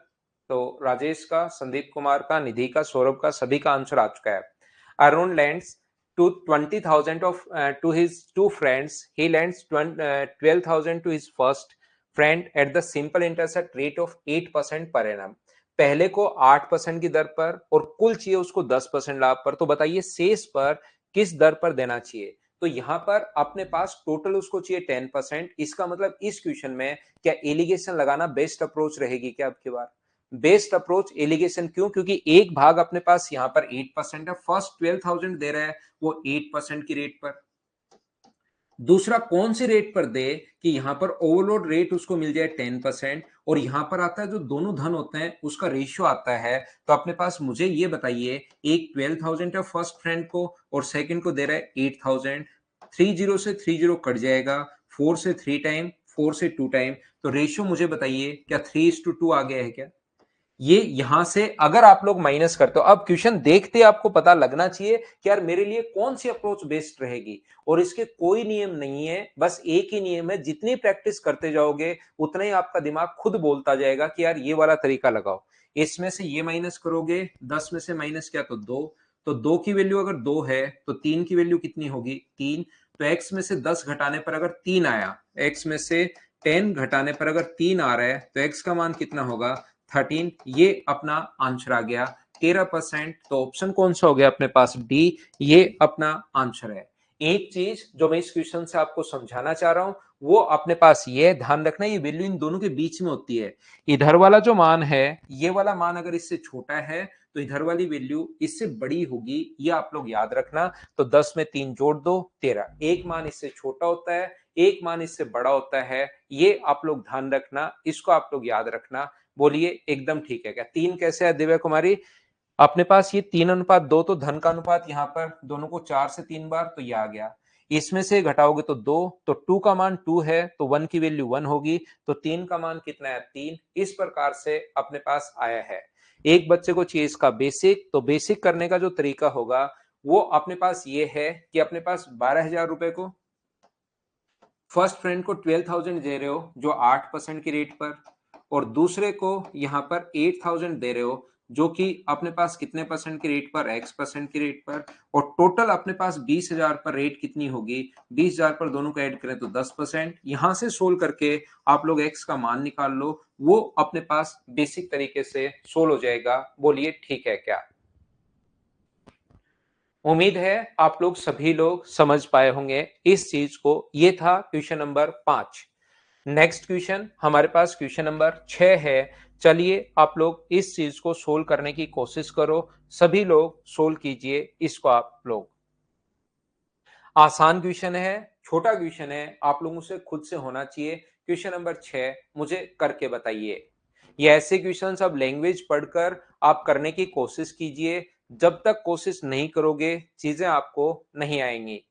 तो राजेश का, संदीप कुमार का, निधि का, सौरभ का, सभी का आंसर आ चुका है। Arun lands to 20,000 of to his two friends. He lends 12,000 to his first friend at the simple interest rate of 8% per annum. पहले को 8% की दर पर और कुल चाहिए उसको 10% लाभ पर। तो बताइए शेष पर किस दर पर देना चाहिए? तो यहां पर अपने पास टोटल उसको चाहिए 10%। इसका मतलब इस क्वेश्चन में क्या एलिगेशन लगाना बेस्ट अप्रोच रहेगी क्या? अब की बार बेस्ट अप्रोच एलिगेशन, क्यों? क्योंकि एक भाग अपने पास यहां पर 8% है, फर्स्ट 12,000 दे रहा है वो 8% की रेट पर, दूसरा कौन सी रेट पर दे कि यहां पर ओवरलोड रेट उसको मिल जाए 10%, और यहां पर आता है जो दोनों धन होते हैं उसका रेशियो आता है। तो अपने पास मुझे ये बताइए, एक 12,000 है फर्स्ट फ्रेंड को और सेकंड को दे रहा है 8,000, 30 से 30 कट जाएगा, 4 से 3 टाइम, 4 से 2 टाइम, तो रेशियो मुझे बताइए क्या 3:2 आ गया है क्या? ये यहां से अगर आप लोग माइनस करते हो, अब क्वेश्चन देखते आपको पता लगना चाहिए कि यार मेरे लिए कौन सी अप्रोच बेस्ट रहेगी, और इसके कोई नियम नहीं है, बस एक ही नियम है, जितनी प्रैक्टिस करते जाओगे उतना ही आपका दिमाग खुद बोलता जाएगा कि यार ये वाला तरीका लगाओ। इसमें से ये माइनस करोगे, 10 में से माइनस किया तो 2, तो 2 की वैल्यू अगर 2 है तो 3 की वैल्यू कितनी होगी, 3। तो x में से 10 घटाने पर अगर 3 आया, x में से 10 घटाने पर अगर 3 आ रहा है तो x का मान कितना होगा, 13। ये अपना आंसर आ गया 13%। तो ऑप्शन कौन सा हो गया अपने पास, डी, ये अपना आंसर है। एक चीज जो मैं इस क्वेश्चन से आपको समझाना चाह रहा हूं, वो अपने पास ये ध्यान रखना, ये वैल्यू इन दोनों के बीच में होती है। इधर वाला जो मान है, ये वाला मान अगर इससे छोटा है तो इधर वाली वैल्यू इससे बड़ी होगी, ये आप लोग याद रखना। तो 10 में 3 जोड़ दो, 13। एक मान इससे छोटा होता है, एक मान इससे बड़ा होता है, ये आप लोग ध्यान रखना, इसको आप लोग याद रखना। बोलिए एकदम ठीक है क्या, 3 कैसे है दिव्या कुमारी, अपने पास ये 3:2, तो धन का अनुपात यहाँ पर दोनों को 4 से 3 बार, तो ये आ गया। इसमें से घटाओगे तो 2, तो 2 का मान 2 है तो 1 की वैल्यू 1 होगी, तो 3 का मान कितना है, 3। इस प्रकार से अपने पास आया है। एक बच्चे को चाहिए इसका बेसिक, तो बेसिक करने का जो तरीका होगा वो अपने पास ये है कि अपने पास 12,000 रुपए को फर्स्ट फ्रेंड को 12,000 दे रहे हो जो 8% की रेट पर, और दूसरे को यहां पर 8,000 दे रहे हो जो कि अपने पास कितने परसेंट की रेट पर, x% की रेट पर, और टोटल अपने पास 20,000 पर रेट कितनी होगी, 20,000 पर दोनों को ऐड करें तो 10%। यहां से सोल्व करके आप लोग x का मान निकाल लो, वो अपने पास बेसिक तरीके से सोल्व हो जाएगा। बोलिए ठीक है क्या। उम्मीद है आप लोग सभी लोग समझ पाए होंगे इस चीज को। ये था क्वेश्चन नंबर 5। नेक्स्ट क्वेश्चन हमारे पास क्वेश्चन नंबर 6 है। चलिए आप लोग इस चीज को सोल्व करने की कोशिश करो, सभी लोग सोल्व कीजिए इसको। आप लोग, आसान क्वेश्चन है, छोटा क्वेश्चन है, आप लोगों से खुद से होना चाहिए। क्वेश्चन नंबर 6 मुझे करके बताइए। ये ऐसे क्वेश्चंस अब लैंग्वेज पढ़कर आप करने की कोशिश कीजिए, जब तक कोशिश नहीं करोगे चीजें आपको नहीं आएंगी।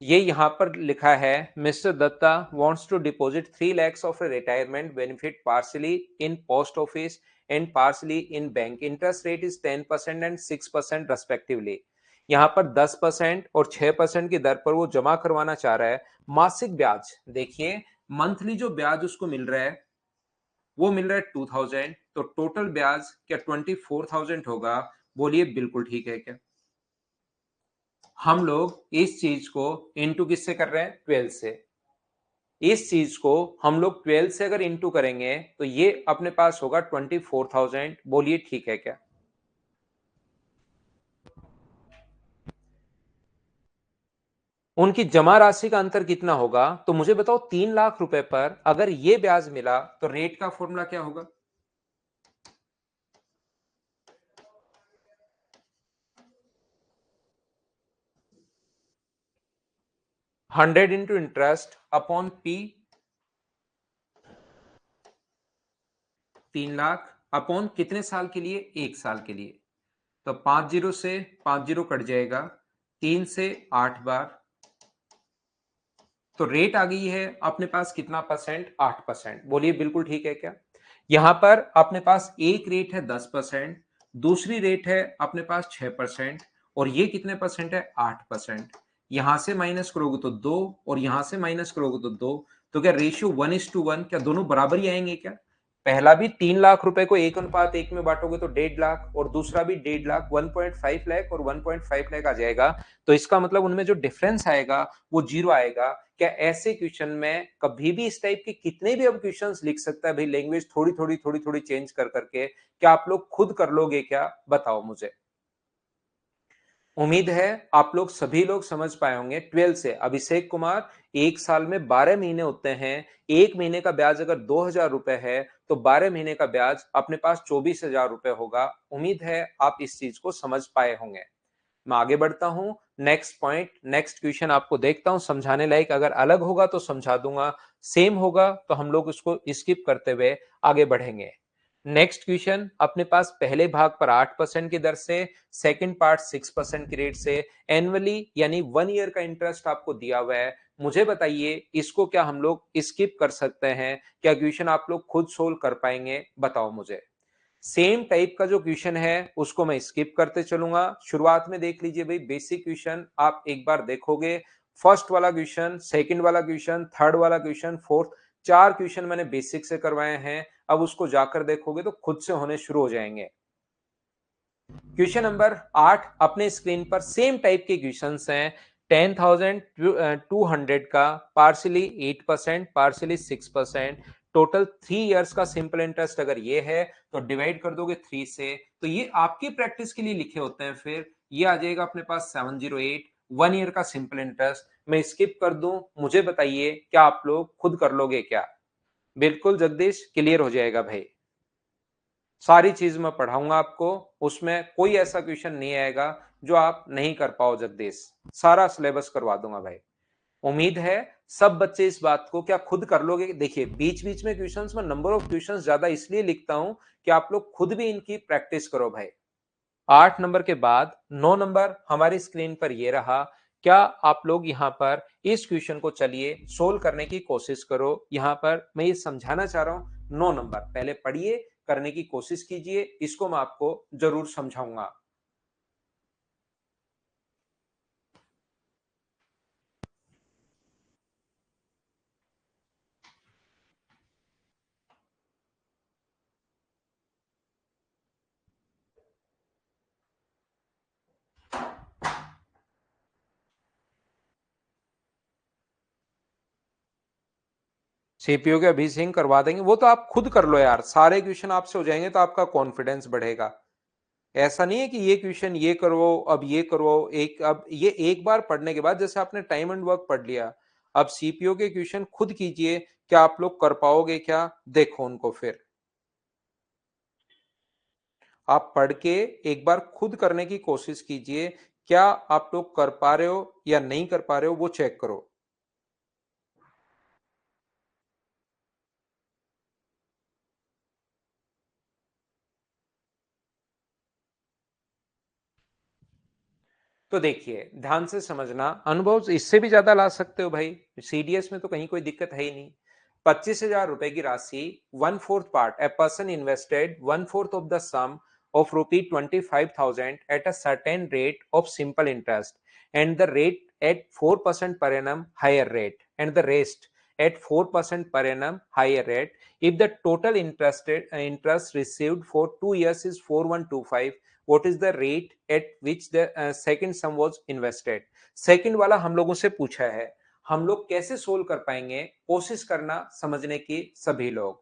ये यहां पर लिखा है, mister Datta wants to deposit 3 lakhs of retirement benefit partly in post office and partly in bank. Interest rate is 10% and 6% respectively. यहाँ पर 10% और 6% की दर पर वो जमा करवाना चाह रहा है। मासिक ब्याज देखिए, मंथली जो ब्याज उसको मिल रहा है वो मिल रहा है 2000, तो टोटल ब्याज क्या 24,000 होगा। बोलिए बिल्कुल ठीक है क्या। हम लोग इस चीज को इंटू किससे कर रहे हैं, 12 से। इस चीज को हम लोग 12 से अगर इंटू करेंगे तो ये अपने पास होगा 24,000। बोलिए ठीक है क्या। उनकी जमा राशि का अंतर कितना होगा, तो मुझे बताओ 3 लाख रुपए पर अगर ये ब्याज मिला तो रेट का फॉर्मूला क्या होगा। 100 into interest upon P, 3 lakh upon कितने साल के लिए, 1 साल के लिए। तो 5 जीरो से 5 जीरो कट जाएगा, 3 से 8 बार, तो रेट आ गई है अपने पास कितना परसेंट, 8%। बोलिए बिल्कुल ठीक है क्या। यहां पर अपने पास एक रेट है 10%, दूसरी रेट है अपने पास 6%, और ये कितने परसेंट है, 8%। यहां से माइनस करोगे तो 2, और यहां से माइनस करोगे तो 2। तो क्या रेशियो 1:1, क्या दोनों बराबर ही आएंगे क्या। पहला भी 3 लाख रुपए को 1:1 में बांटोगे तो 1.5 लाख, और दूसरा भी 1.5 लाख, 1.5 लाख और 1.5 लाख आ जाएगा। तो इसका मतलब उनमें जो डिफरेंस आएगा वो जीरो आएगा। क्या ऐसे क्वेश्चन में कभी भी इस टाइप के कितने भी अब क्वेश्चंस लिख सकता है भाई, लैंग्वेज थोड़ी थोड़ी चेंज कर करके। क्या आप लोग खुद कर लोगे क्या, बताओ मुझे। उम्मीद है आप लोग सभी लोग समझ पाए होंगे। 12 से अभिषेक कुमार, 1 साल में 12 महीने होते हैं, एक महीने का ब्याज अगर 2,000 रुपए है तो 12 महीने का ब्याज अपने पास 24,000 रुपए होगा। उम्मीद है आप इस चीज को समझ पाए होंगे। मैं आगे बढ़ता हूं, नेक्स्ट पॉइंट, नेक्स्ट क्वेश्चन आपको देखता हूं समझाने लायक, अगर अलग होगा तो समझा दूंगा, सेम होगा तो हम लोग उसको स्किप करते हुए आगे बढ़ेंगे। नेक्स्ट क्वेश्चन अपने पास पहले भाग पर 8% की दर से, सेकंड पार्ट 6% की रेट से एनुअली यानी 1 ईयर का इंटरेस्ट आपको दिया हुआ है। मुझे बताइए इसको क्या हम लोग स्किप कर सकते हैं? क्या क्वेश्चन आप लोग खुद सोल्व कर पाएंगे? बताओ मुझे। सेम टाइप का जो क्वेश्चन है उसको मैं स्किप करते चलूंगा। शुरुआत में देख लीजिए भाई, बेसिक क्वेश्चन आप एक बार देखोगे, फर्स्ट वाला क्वेश्चन, सेकंड वाला क्वेश्चन, थर्ड वाला क्वेश्चन, फोर्थ, 4 क्वेश्चन मैंने बेसिक से करवाए हैं। अब उसको जाकर देखोगे तो खुद से होने शुरू हो जाएंगे। क्वेश्चन नंबर 8 अपने स्क्रीन पर सेम टाइप के क्वेश्चंस हैं। 10,200 का पार्शियली 8%, पार्शियली 6%, टोटल 3 इयर्स का सिंपल इंटरेस्ट अगर ये है तो डिवाइड कर दोगे 3 से, तो ये आपकी प्रैक्टिस के लिए लिखे होते हैं। फिर ये आ जाएगा अपने पास 708, 1 ईयर का सिंपल इंटरेस्ट। मैं स्किप कर दूं, मुझे बताइए क्या आप लोग खुद कर लोगे क्या? बिल्कुल जगदीश, क्लियर हो जाएगा भाई। सारी चीज मैं पढ़ाऊंगा आपको, उसमें कोई ऐसा क्वेश्चन नहीं आएगा जो आप नहीं कर पाओ जगदीश। सारा सिलेबस करवा दूंगा भाई। उम्मीद है सब बच्चे इस बात को क्या खुद कर लोगे। देखिए बीच बीच में क्वेश्चंस में नंबर ऑफ क्वेश्चंस ज्यादा इसलिए लिखता हूं कि आप लोग खुद भी इनकी प्रैक्टिस करो भाई। 8 नंबर के बाद 9 नंबर हमारी स्क्रीन पर ये रहा। क्या आप लोग यहाँ पर इस क्वेश्चन को चलिए सोल्व करने की कोशिश करो। यहाँ पर मैं ये समझाना चाह रहा हूं, 9 नंबर पहले पढ़िए, करने की कोशिश कीजिए, इसको मैं आपको जरूर समझाऊंगा। सीपीयू के अभी सिंह करवा देंगे, वो तो आप खुद कर लो यार, सारे क्वेश्चन आपसे हो जाएंगे तो आपका कॉन्फिडेंस बढ़ेगा। ऐसा नहीं है कि ये क्वेश्चन ये करो अब ये करो, एक अब ये एक बार पढ़ने के बाद जैसे आपने टाइम एंड वर्क पढ़ लिया, अब सीपीयू के क्वेश्चन खुद कीजिए। क्या आप लोग कर पाओगे क्या? देखो उनको फिर आप पढ़ के एक बार खुद करने की कोशिश कीजिए। क्या आप लोग कर पा रहे हो या नहीं कर पा रहे हो वो चेक करो। तो देखिए ध्यान से समझना, अनुभव इससे भी ज्यादा ला सकते हो भाई, सीडीएस में तो कहीं कोई दिक्कत है ही नहीं। 25,000 रुपए की राशि, 1/4 part a person invested 1/4 of the sum of ₹25,000 at a certain rate of simple interest and the rate at 4% per annum higher rate and the rest at 4% per annum higher rate if the total interest received for 2 years is 4125, what is the rate at which the second sum was invested? Second वाला हम लोगों से पूछा है, हम लोग कैसे solve कर पाएंगे? कोशिश करना समझने की सभी लोग।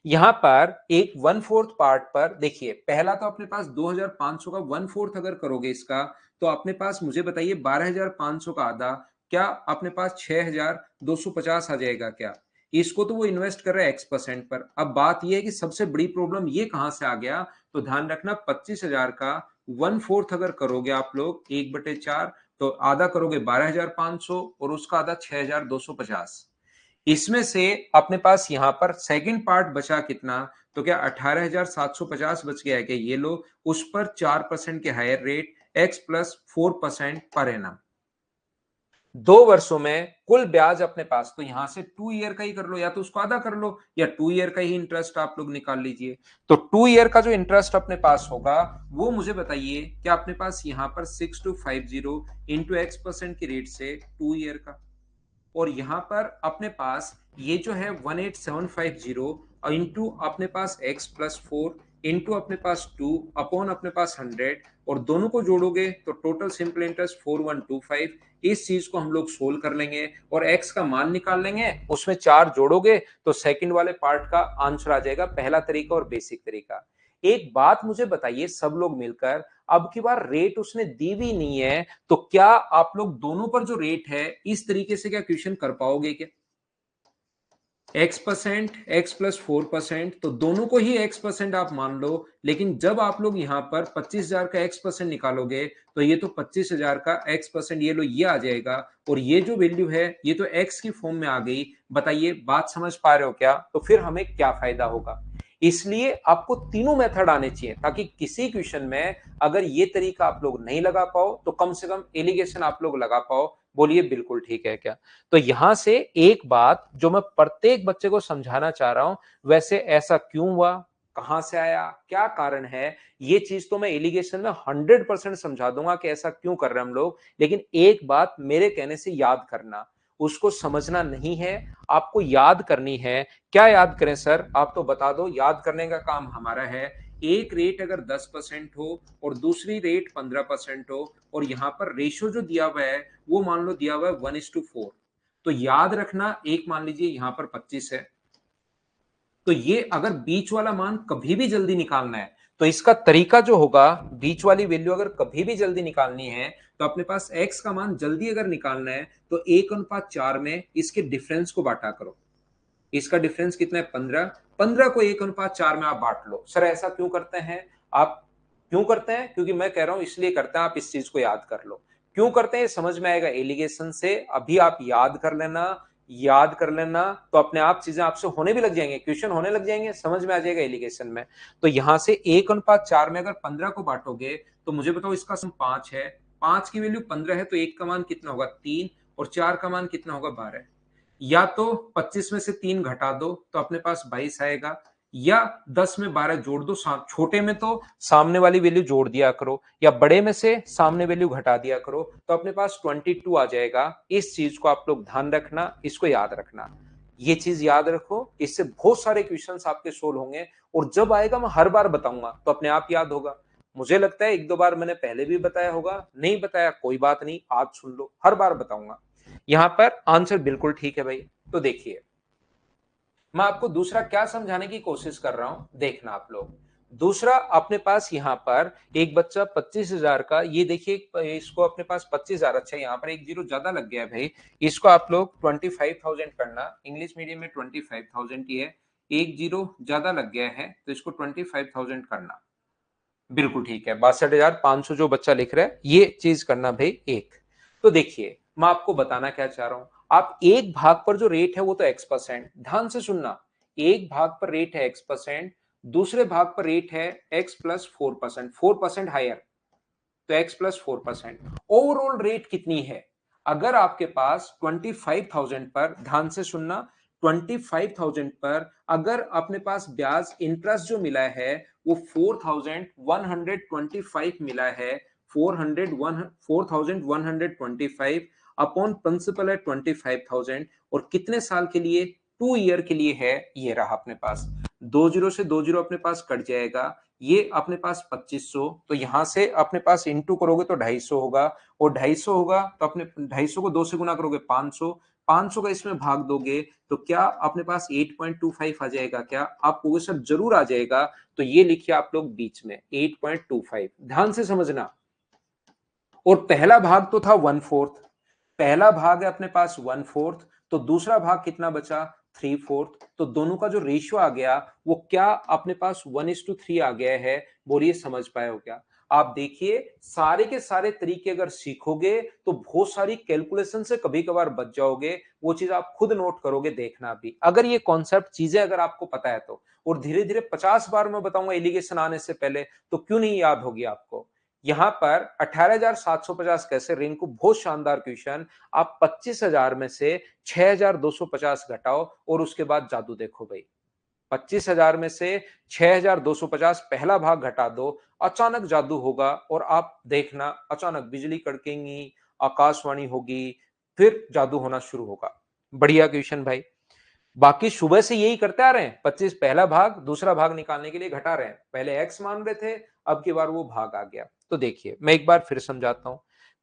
यहां पर एक 1/4 पार्ट पर देखिए, पहला तो अपने पास 2,500 का 1/4 अगर करोगे इसका, तो अपने पास मुझे बताइए 12,500 का आधा, क्या अपने पास 6,250 आ जाएगा क्या? इसको तो वो इन्वेस्ट कर रहे हैं X% पर। अब बात ये है कि सबसे बड़ी प्रॉब्लम ये कहां से आ गया, तो ध्यान रखना 25,000 का 1/4 अगर करोगे आप लोग 1/4, तो आधा करोगे 12,500 और उसका आधा 6,250। इसमें से अपने पास यहां पर सेकंड पार्ट बचा कितना, तो क्या 18,750 बच गया है क्या? ये लो, उस पर 4% के higher rate x plus 4% per annum, 2 वर्षों में कुल ब्याज अपने पास। तो यहां से 2 ईयर का ही कर लो, या तो उसको आधा कर लो या 2 ईयर का ही इंटरेस्ट आप लोग निकाल लीजिए। तो 2 ईयर का जो इंटरेस्ट अपने पास होगा वो मुझे बताइए क्या अपने पास यहां पर 6250 इंटू X% की रेट से 2 ईयर का, और यहां पर अपने पास ये जो है 18750 इंटू अपने पास x+4 इंटू अपने पास 2 अपॉन अपने पास 100, और दोनों को जोड़ोगे तो टोटल सिंपल इंटरेस्ट 4125। इस चीज को हम लोग सोल्व कर लेंगे और x का मान निकाल लेंगे, उसमें 4 जोड़ोगे तो सेकंड वाले पार्ट का आंसर आ जाएगा। पहला तरीका और बेसिक तरीका। एक बात मुझे बताइए सब लोग मिलकर, अब की बार रेट उसने दी भी नहीं है, तो क्या आप लोग दोनों पर जो रेट है इस तरीके से क्या क्वेश्चन कर पाओगे क्या? X% X+4%, तो दोनों को ही X% आप मान लो, लेकिन जब आप लोग यहां पर 25,000 का X% निकालोगे तो ये तो 25,000 का X%, ये लो ये आ जाएगा, और ये जो वैल्यू है ये तो X की फॉर्म में आ गई। बताइए बात समझ पा रहे हो क्या? तो फिर हमें क्या फायदा होगा? इसलिए आपको तीनों मेथड आने चाहिए ताकि किसी क्वेश्चन में अगर ये तरीका आप लोग नहीं लगा पाओ तो कम से कम एलिगेशन आप लोग लगा पाओ। बोलिए बिल्कुल ठीक है क्या? तो यहां से एक बात जो मैं प्रत्येक बच्चे को समझाना चाह रहा हूं, वैसे ऐसा क्यों हुआ, कहां से आया, क्या कारण है, ये चीज तो मैं एलिगेशन में 100% समझा दूंगा कि ऐसा क्यों कर रहे हैं हम लोग। लेकिन एक बात मेरे कहने से याद करना, उसको समझना नहीं है, आपको याद करनी है। क्या याद करें सर, आप तो बता दो। याद करने का काम हमारा है। एक रेट अगर 10% हो और दूसरी रेट 15% हो और यहां पर रेशो जो दिया हुआ है वो मान लो दिया हुआ है 1:4, तो याद रखना एक मान लीजिए यहां पर 25 है, तो ये अगर बीच वाला मान कभी भी जल्दी निकालना है तो इसका तरीका जो होगा, बीच वाली वैल्यू अगर कभी भी जल्दी निकालनी है तो अपने पास x का मान जल्दी अगर निकालना है तो 1:4 में इसके डिफरेंस को बांटा करो। इसका डिफरेंस कितना है 15, 15 को 1:4 में आप बांट लो। सर ऐसा क्यों करते हैं आप? क्यों करते हैं? क्योंकि मैं कह रहा हूं इसलिए करते हैं, आप इस चीज को याद कर लो। क्यों करते हैं समझ में आएगा एलिगेशन से। अभी आप याद कर लेना, याद कर लेना तो अपने आप चीजें आपसे होने भी लग जाएंगे, क्वेश्चन होने लग जाएंगे, समझ में आ जाएगा एलिगेशन में। तो यहां से 1:4 में अगर 15 को बांटोगे तो मुझे बताओ इसका सम 5 है, 5 की वैल्यू 15 है तो 1 का मान कितना होगा 3 और 4 का मान कितना होगा 12। या तो 25 में से 3 घटा दो तो अपने पास 22 आएगा, या 10 में 12 जोड़ दो। छोटे में तो सामने वाली वैल्यू जोड़ दिया करो, या बड़े में से सामने वैल्यू घटा दिया करो तो अपने पास 22 आ जाएगा। इस चीज को आप लोग ध्यान रखना, इसको याद रखना। ये चीज याद रखो, इससे बहुत सारे क्वेश्चंस आपके सोल्व होंगे। और जब आएगा मैं हर बार बताऊंगा तो अपने आप याद होगा। मुझे लगता है एक दो बार मैंने पहले भी बताया होगा, नहीं बताया कोई बात नहीं, आज सुन लो, हर बार बताऊंगा। यहां पर आंसर बिल्कुल ठीक है भाई। तो देखिए मैं आपको दूसरा क्या समझाने की कोशिश कर रहा हूं, देखना आप लोग। दूसरा अपने पास यहां पर एक बच्चा 25,000 का, ये देखिए इसको अपने पास 25,000, अच्छा यहाँ पर एक जीरो ज्यादा लग गया है भाई। इसको आप लोग 25,000 करना, इंग्लिश मीडियम में 25,000 ही है, एक जीरो ज्यादा लग गया है तो इसको 25,000 करना। बिल्कुल ठीक है, 62,500 जो बच्चा लिख रहा है ये चीज करना भाई एक। तो देखिए मैं आपको बताना क्या चाह रहा हूं, आप एक भाग पर जो रेट है वो तो x%, ध्यान से सुनना। एक भाग पर रेट है x%, दूसरे भाग पर रेट है x प्लस 4%, 4% हायर, तो x प्लस 4%। ओवरऑल रेट कितनी है? अगर आपके पास 25,000 पर, ध्यान से सुनना, 25,000 पर अगर अपने पास ब्याज इंटरेस्ट जो मिला है वो 4,125 मिला है, 4,125 अपॉन प्रिंसिपल है 25,000, और कितने साल के लिए? 2 ईयर के लिए है। ये रहा अपने पास, दो जीरो से दो जीरो अपने पास कट जाएगा, ये अपने पास 2500, तो यहां से अपने पास इंटू करोगे तो 250 होगा, और 250 होगा तो अपने 250 को 2 से गुना करोगे 500, 500 का इसमें भाग दोगे तो क्या अपने पास 8.25 आ जाएगा? क्या आप कहोगे सर जरूर आ जाएगा, तो ये लिखिए आप लोग बीच में 8.25, ध्यान से समझना। और पहला भाग तो था 1/4, पहला भाग है अपने पास 1/4, तो दूसरा भाग कितना बचा? 3/4। तो दोनों का जो रेशियो आ गया वो क्या अपने पास 1:3 आ गया है। बोलिए समझ पाए हो क्या? आप देखिए सारे के सारे तरीके अगर सीखोगे तो बहुत सारी कैलकुलेशन से कभी कभार बच जाओगे, वो चीज आप खुद नोट करोगे, देखना भी अगर ये कॉन्सेप्ट चीजें अगर आपको पता है तो। और धीरे धीरे 50 बार मैं बताऊंगा एलिगेशन आने से पहले, तो क्यों नहीं याद होगी आपको। यहां पर 18,750 कैसे, रिंकू बहुत शानदार क्वेश्चन। आप 25,000 में से 6,250 घटाओ और उसके बाद जादू देखो भाई। 25,000 में से 6,250 पहला भाग घटा दो, अचानक जादू होगा, और आप देखना अचानक बिजली कड़केंगी, आकाशवाणी होगी, फिर जादू होना शुरू होगा। बढ़िया क्वेश्चन भाई। बाकी सुबह से यही करते आ रहे हैं, 25 पहला भाग दूसरा भाग निकालने के लिए घटा रहे हैं, पहले एक्स मान रहे थे, अब की बार वो भाग आ गया। तो देखिए मैं एक बार फिर समझाता हूं।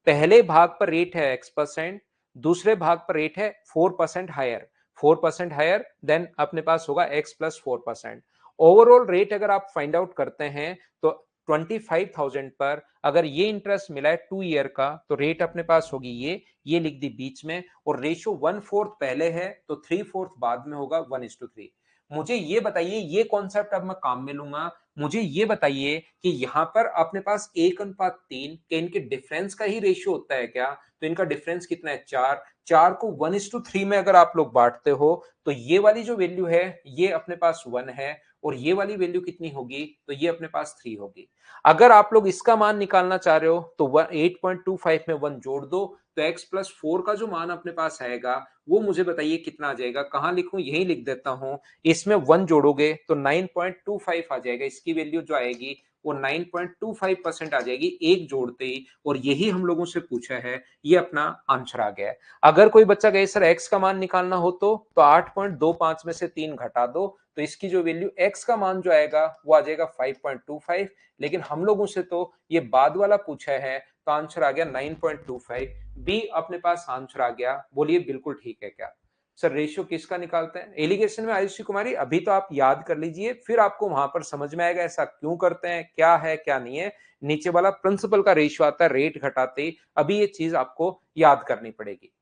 पहले भाग पर रेट है x%, दूसरे भाग पर रेट है 4% हायर, 4% हायर, देन अपने पास होगा x प्लस 4%। ओवरऑल रेट अगर आप फाइंड आउट करते हैं तो 25,000 पर अगर ये इंटरेस्ट मिला है 2 ईयर का तो रेट अपने पास होगी ये लिख दी बीच में, और रेशियो 1/4 पहले है तो 3/4 बाद में होगा 1:3। मुझे ये बताइए, ये कॉन्सेप्ट अब मैं काम में लूंगा, मुझे ये बताइए कि यहां पर अपने पास 1:3 के इनके डिफरेंस का ही रेशियो होता है क्या? तो इनका डिफरेंस कितना है 4, 4 को 1:3 में अगर आप लोग बांटते हो तो ये वाली जो वैल्यू है ये अपने पास 1 है, और ये वाली वैल्यू कितनी होगी, तो ये अपने पास 3 होगी। अगर आप लोग इसका मान निकालना चाह रहे हो तो 8.25 में 1 जोड़ दो, तो x प्लस 4 का जो मान अपने पास आएगा वो मुझे बताइए कितना आ जाएगा। कहां लिखूं, यही लिख देता हूं। इसमें 1 जोड़ोगे तो 9.25 आ जाएगा। इसकी वैल्यू जो आएगी वो 9.25% आ जाएगी एक जोड़ते ही, और यही हम लोगों से पूछा है, ये अपना आंसर आ गया है। अगर कोई बच्चा कहे सर x का मान निकालना हो तो 8.25 में से 3 घटा दो, तो इसकी जो वैल्यू x का मान जो आएगा वो आ जाएगा 5.25। लेकिन हम लोगों से तो ये बाद वाला पूछा है, तो आंसर आ गया 9.25। बी अपने पास आंसर आ गया। बोलिए बिल्कुल ठीक है क्या? सर रेशियो किसका निकालते हैं एलिगेशन में? आयुषी कुमारी अभी तो आप याद कर लीजिए, फिर आपको वहां पर समझ में आएगा ऐसा क्यों करते हैं, क्या है क्या नहीं है। नीचे वाला प्रिंसिपल का रेशियो आता है रेट घटाते ही, अभी ये चीज आपको याद करनी पड़ेगी।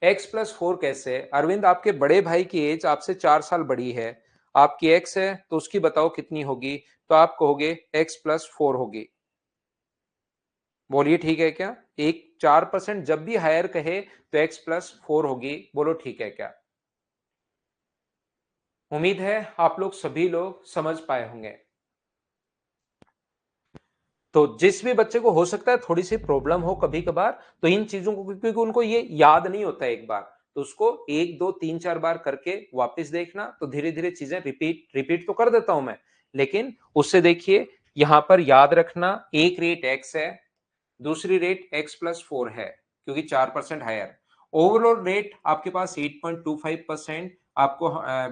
x प्लस 4 कैसे? अरविंद आपके बड़े भाई की एज आपसे 4 साल बड़ी है, आपकी x है तो उसकी बताओ कितनी होगी, तो आप कहोगे x प्लस 4 होगी। बोलिए ठीक है क्या? एक 4% जब भी हायर कहे तो x प्लस 4 होगी। बोलो ठीक है क्या? उम्मीद है आप लोग सभी लोग समझ पाए होंगे। तो जिस भी बच्चे को हो सकता है थोड़ी सी प्रॉब्लम हो कभी कभार, तो इन चीजों को, क्योंकि उनको ये याद नहीं होता एक बार, तो उसको 1 2 3 4 बार करके वापस देखना, तो धीरे धीरे चीजें रिपीट रिपीट तो कर देता हूं मैं, लेकिन उससे देखिए यहां पर याद रखना, एक रेट एक्स है, दूसरी रेट x प्लस 4 है, क्योंकि 4% हायर। ओवरऑल रेट आपके पास 8.25%। आपको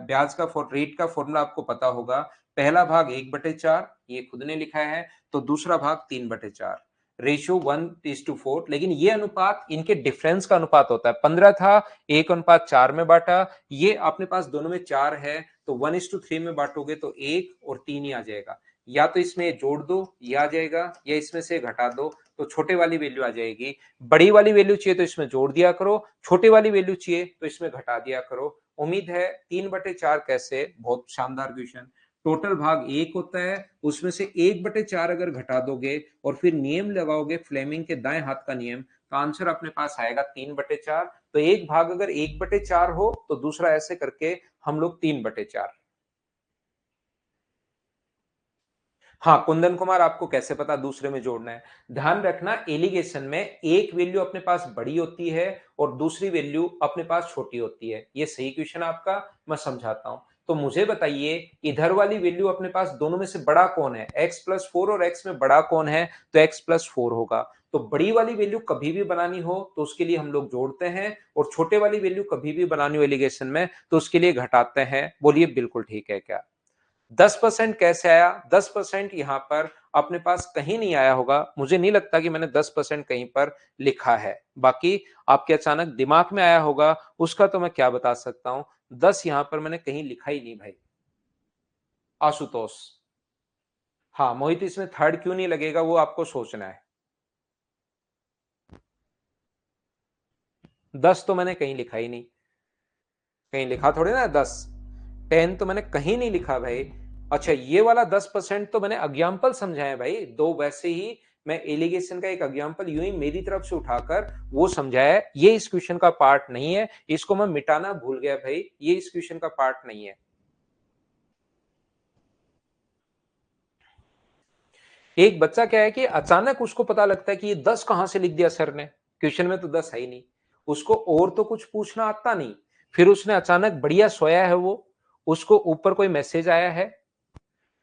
ब्याज का रेट का फॉर्मूला आपको पता होगा, पहला भाग 1/4, ये खुद ने लिखा है, तो दूसरा भाग 3/4, रेशियो 1:4। लेकिन ये अनुपात इनके डिफरेंस का अनुपात होता है। 15 था, 1:4 में बांटा, ये अपने पास दोनों में 4 है, तो 1:3 में बांटोगे तो 1 और 3 ही आ जाएगा। या तो इसमें जोड़ दो ये आ जाएगा, या इसमें से घटा दो तो छोटे वाली वैल्यू आ जाएगी। बड़ी वाली वैल्यू चाहिए तो इसमें जोड़ दिया करो, छोटे वाली वैल्यू चाहिए तो इसमें घटा दिया करो। उम्मीद है 3/4 कैसे, बहुत शानदार क्वेश्चन। टोटल भाग 1 होता है, उसमें से 1/4 अगर घटा दोगे और फिर नियम लगाओगे फ्लेमिंग के दाएं हाथ का नियम, तो आंसर अपने पास आएगा 3/4। तो एक भाग अगर 1/4 हो तो दूसरा ऐसे करके हम लोग 3/4। हाँ कुंदन कुमार, आपको कैसे पता दूसरे में जोड़ना है? ध्यान रखना एलिगेशन में एक वैल्यू अपने पास बड़ी होती है और दूसरी वैल्यू अपने पास छोटी होती है। ये सही क्वेश्चन आपका, मैं समझाता हूं। तो मुझे बताइए इधर वाली वैल्यू अपने पास दोनों में से बड़ा कौन है? x प्लस 4 और x में बड़ा कौन है? तो x प्लस 4 होगा। तो बड़ी वाली वैल्यू कभी भी बनानी हो तो उसके लिए हम लोग जोड़ते हैं, और छोटे वाली वैल्यू कभी भी बनानी हो एलिगेशन में तो उसके लिए घटाते हैं। बोलिए बिल्कुल ठीक है क्या? 10% कैसे आया? 10% यहां पर अपने पास कहीं नहीं आया होगा, मुझे नहीं लगता कि मैंने 10% कहीं पर लिखा है। बाकी आपके अचानक दिमाग में आया होगा, उसका तो मैं क्या बता सकता हूं। 10 यहां पर मैंने कहीं लिखा ही नहीं भाई। आशुतोष, हाँ मोहित, इसमें थर्ड क्यों नहीं लगेगा वो आपको सोचना है। 10 तो मैंने कहीं लिखा ही नहीं, कहीं लिखा थोड़ी ना 10। 10 तो मैंने कहीं नहीं लिखा भाई। अच्छा ये वाला 10% तो मैंने एग्जाम्पल समझा है भाई, दो वैसे ही मैं एलिगेशन का एक एग्जाम्पल यूं ही मेरी तरफ से उठाकर वो समझाया है। ये इस क्वेश्चन का पार्ट नहीं है, इसको मैं मिटाना भूल गया भाई, ये इस क्वेश्चन का पार्ट नहीं है। एक बच्चा क्या है कि अचानक उसको पता लगता है कि ये 10 कहां से लिख दिया सर ने, क्वेश्चन में तो 10 है ही नहीं, उसको और तो कुछ पूछना आता नहीं। फिर उसने अचानक बढ़िया सोया है वो, उसको ऊपर कोई मैसेज आया है,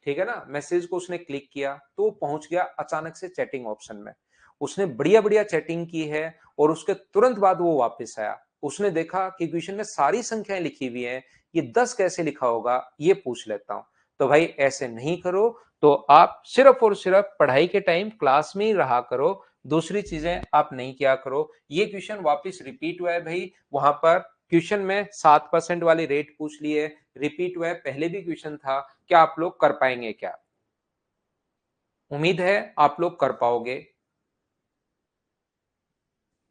ठीक है ना, मैसेज को उसने क्लिक किया तो वो पहुंच गया अचानक से चैटिंग ऑप्शन में। उसने बढ़िया बढ़िया चैटिंग की है, और उसके तुरंत बाद वो वापस आया। उसने देखा कि क्वेश्चन में सारी संख्याएं लिखी हुई हैं, ये 10 कैसे लिखा होगा, ये पूछ लेता हूं। तो भाई ऐसे नहीं करो, तो आप सिर्फ और सिर्फ पढ़ाई के टाइम क्लास में ही रहा करो, दूसरी चीजें आप नहीं किया करो। ये क्वेश्चन वापस रिपीट हुआ है भाई, वहां पर क्वेश्चन में 7% वाली रेट पूछ ली है, रिपीट हुआ है, पहले भी क्वेश्चन था। क्या आप लोग कर पाएंगे क्या? उम्मीद है आप लोग कर पाओगे।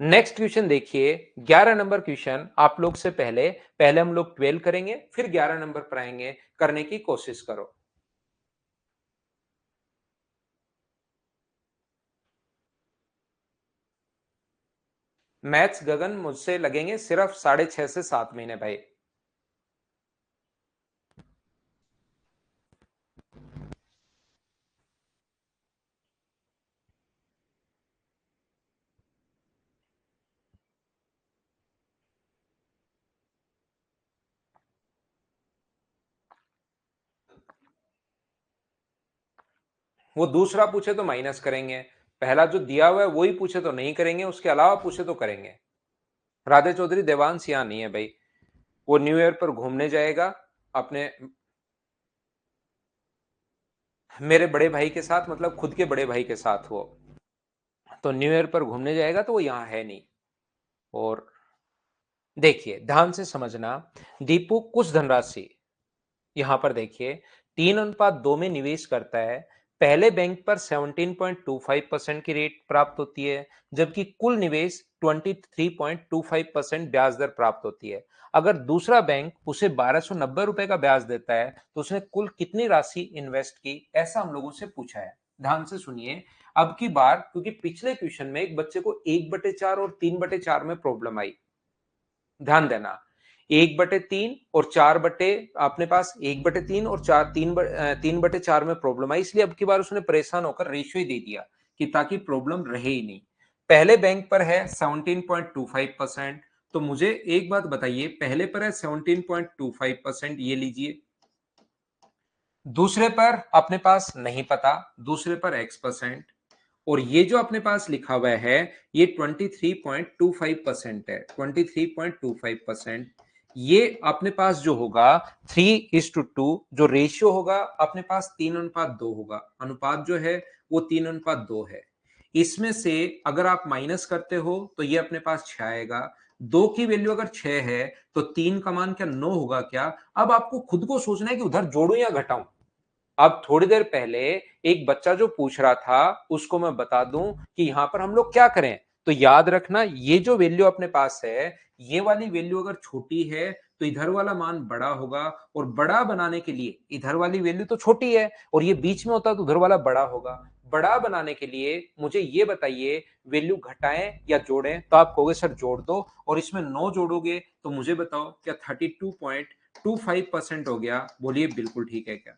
नेक्स्ट क्वेश्चन देखिए, 11 नंबर क्वेश्चन आप लोग से पहले पहले हम लोग 12 करेंगे, फिर 11 नंबर पर आएंगे, करने की कोशिश करो। मैथ्स गगन मुझसे लगेंगे सिर्फ 6.5 से 7 महीने भाई। वो दूसरा पूछे तो माइनस करेंगे, पहला जो दिया हुआ है वही पूछे तो नहीं करेंगे, उसके अलावा पूछे तो करेंगे। राधे चौधरी देवांश यहां नहीं है भाई, वो न्यू ईयर पर घूमने जाएगा अपने मेरे बड़े भाई के साथ, मतलब खुद के बड़े भाई के साथ, वो तो न्यू ईयर पर घूमने जाएगा तो वो यहाँ है नहीं। और देखिए ध्यान से समझना, दीपू कुछ धनराशि यहां पर देखिए 3:2 में निवेश करता है। पहले बैंक पर 17.25% की रेट प्राप्त होती है, जबकि कुल निवेश 23.25% ब्याज दर प्राप्त होती है। अगर दूसरा बैंक उसे 1290 रुपए का ब्याज देता है तो उसने कुल कितनी राशि इन्वेस्ट की, ऐसा हम लोगों से पूछा है। ध्यान से सुनिए, अब की बार क्योंकि पिछले क्वेश्चन में एक बच्चे को 1/4 और 3/4 में प्रॉब्लम आई, ध्यान देना, 1/3 और 4 अपने पास 1/3 और 3/4 में प्रॉब्लम आई, इसलिए अब की बार उसने परेशान होकर रेशियो ही दे दिया कि ताकि प्रॉब्लम रहे ही नहीं। पहले बैंक पर है 17.25%, तो मुझे एक बात बताइए, पहले पर है 17.25%, ये लीजिए, दूसरे पर अपने पास नहीं पता, दूसरे पर x%, और ये जो अपने पास लिखा हुआ है ये 23.25% है, 23.25%। ये अपने पास जो होगा 3:2, जो रेशियो होगा अपने पास 3:2 होगा, अनुपात जो है वो 3:2 है। इसमें से अगर आप माइनस करते हो तो ये अपने पास 6 आएगा। दो की वैल्यू अगर 6 है तो 3 का मान क्या 9 होगा क्या? अब आपको खुद को सोचना है कि उधर जोड़ू या घटाऊं। अब थोड़ी देर पहले एक बच्चा जो पूछ रहा था उसको मैं बता दूं कि यहां पर हम लोग क्या करें, तो याद रखना ये जो वैल्यू अपने पास है, ये वाली वैल्यू अगर छोटी है तो इधर वाला मान बड़ा होगा, और बड़ा बनाने के लिए इधर वाली वैल्यू तो छोटी है और ये बीच में होता तो उधर वाला बड़ा होगा। बड़ा बनाने के लिए मुझे ये बताइए, वैल्यू घटाएं या जोड़ें? तो आप कहोगे सर जोड़ दो, और इसमें 9 जोड़ोगे तो मुझे बताओ क्या 32.25% हो गया? बोलिए बिल्कुल ठीक है क्या?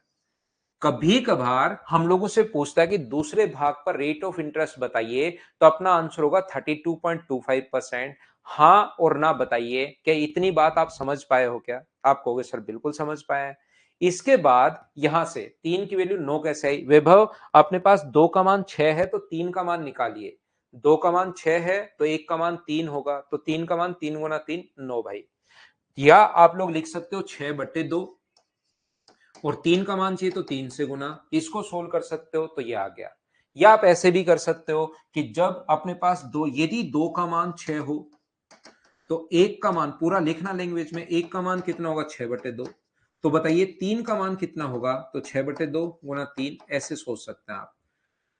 कभी कभार हम लोगों से पूछता है कि दूसरे भाग पर रेट ऑफ इंटरेस्ट बताइए, तो अपना आंसर होगा 32.25%। हाँ और ना बताइए, क्या इतनी बात आप समझ पाए हो क्या? आप कहोगे सर बिल्कुल समझ पाए हैं। इसके बाद यहां से 3 की वैल्यू 9 कैसे आई? वैभव, अपने पास 2 का मान 6 है तो 3 का मान निकालिए। 2 का मान 6 है तो 1 का मान 3 होगा, तो 3 का मान 3 गुना 3 9 भाई। या आप लोग लिख सकते हो 6/2, और 3 का मान चाहिए तो 3 से गुना, इसको सोल्व कर सकते हो तो ये आ गया। या आप ऐसे भी कर सकते हो कि जब अपने पास दो, यदि 2 का मान 6 हो तो 1 का मान, पूरा लिखना लैंग्वेज में, 1 का मान कितना होगा? 6/2। तो बताइए 3 का मान कितना होगा? तो 6/2 गुना 3, ऐसे सोच सकते हैं आप।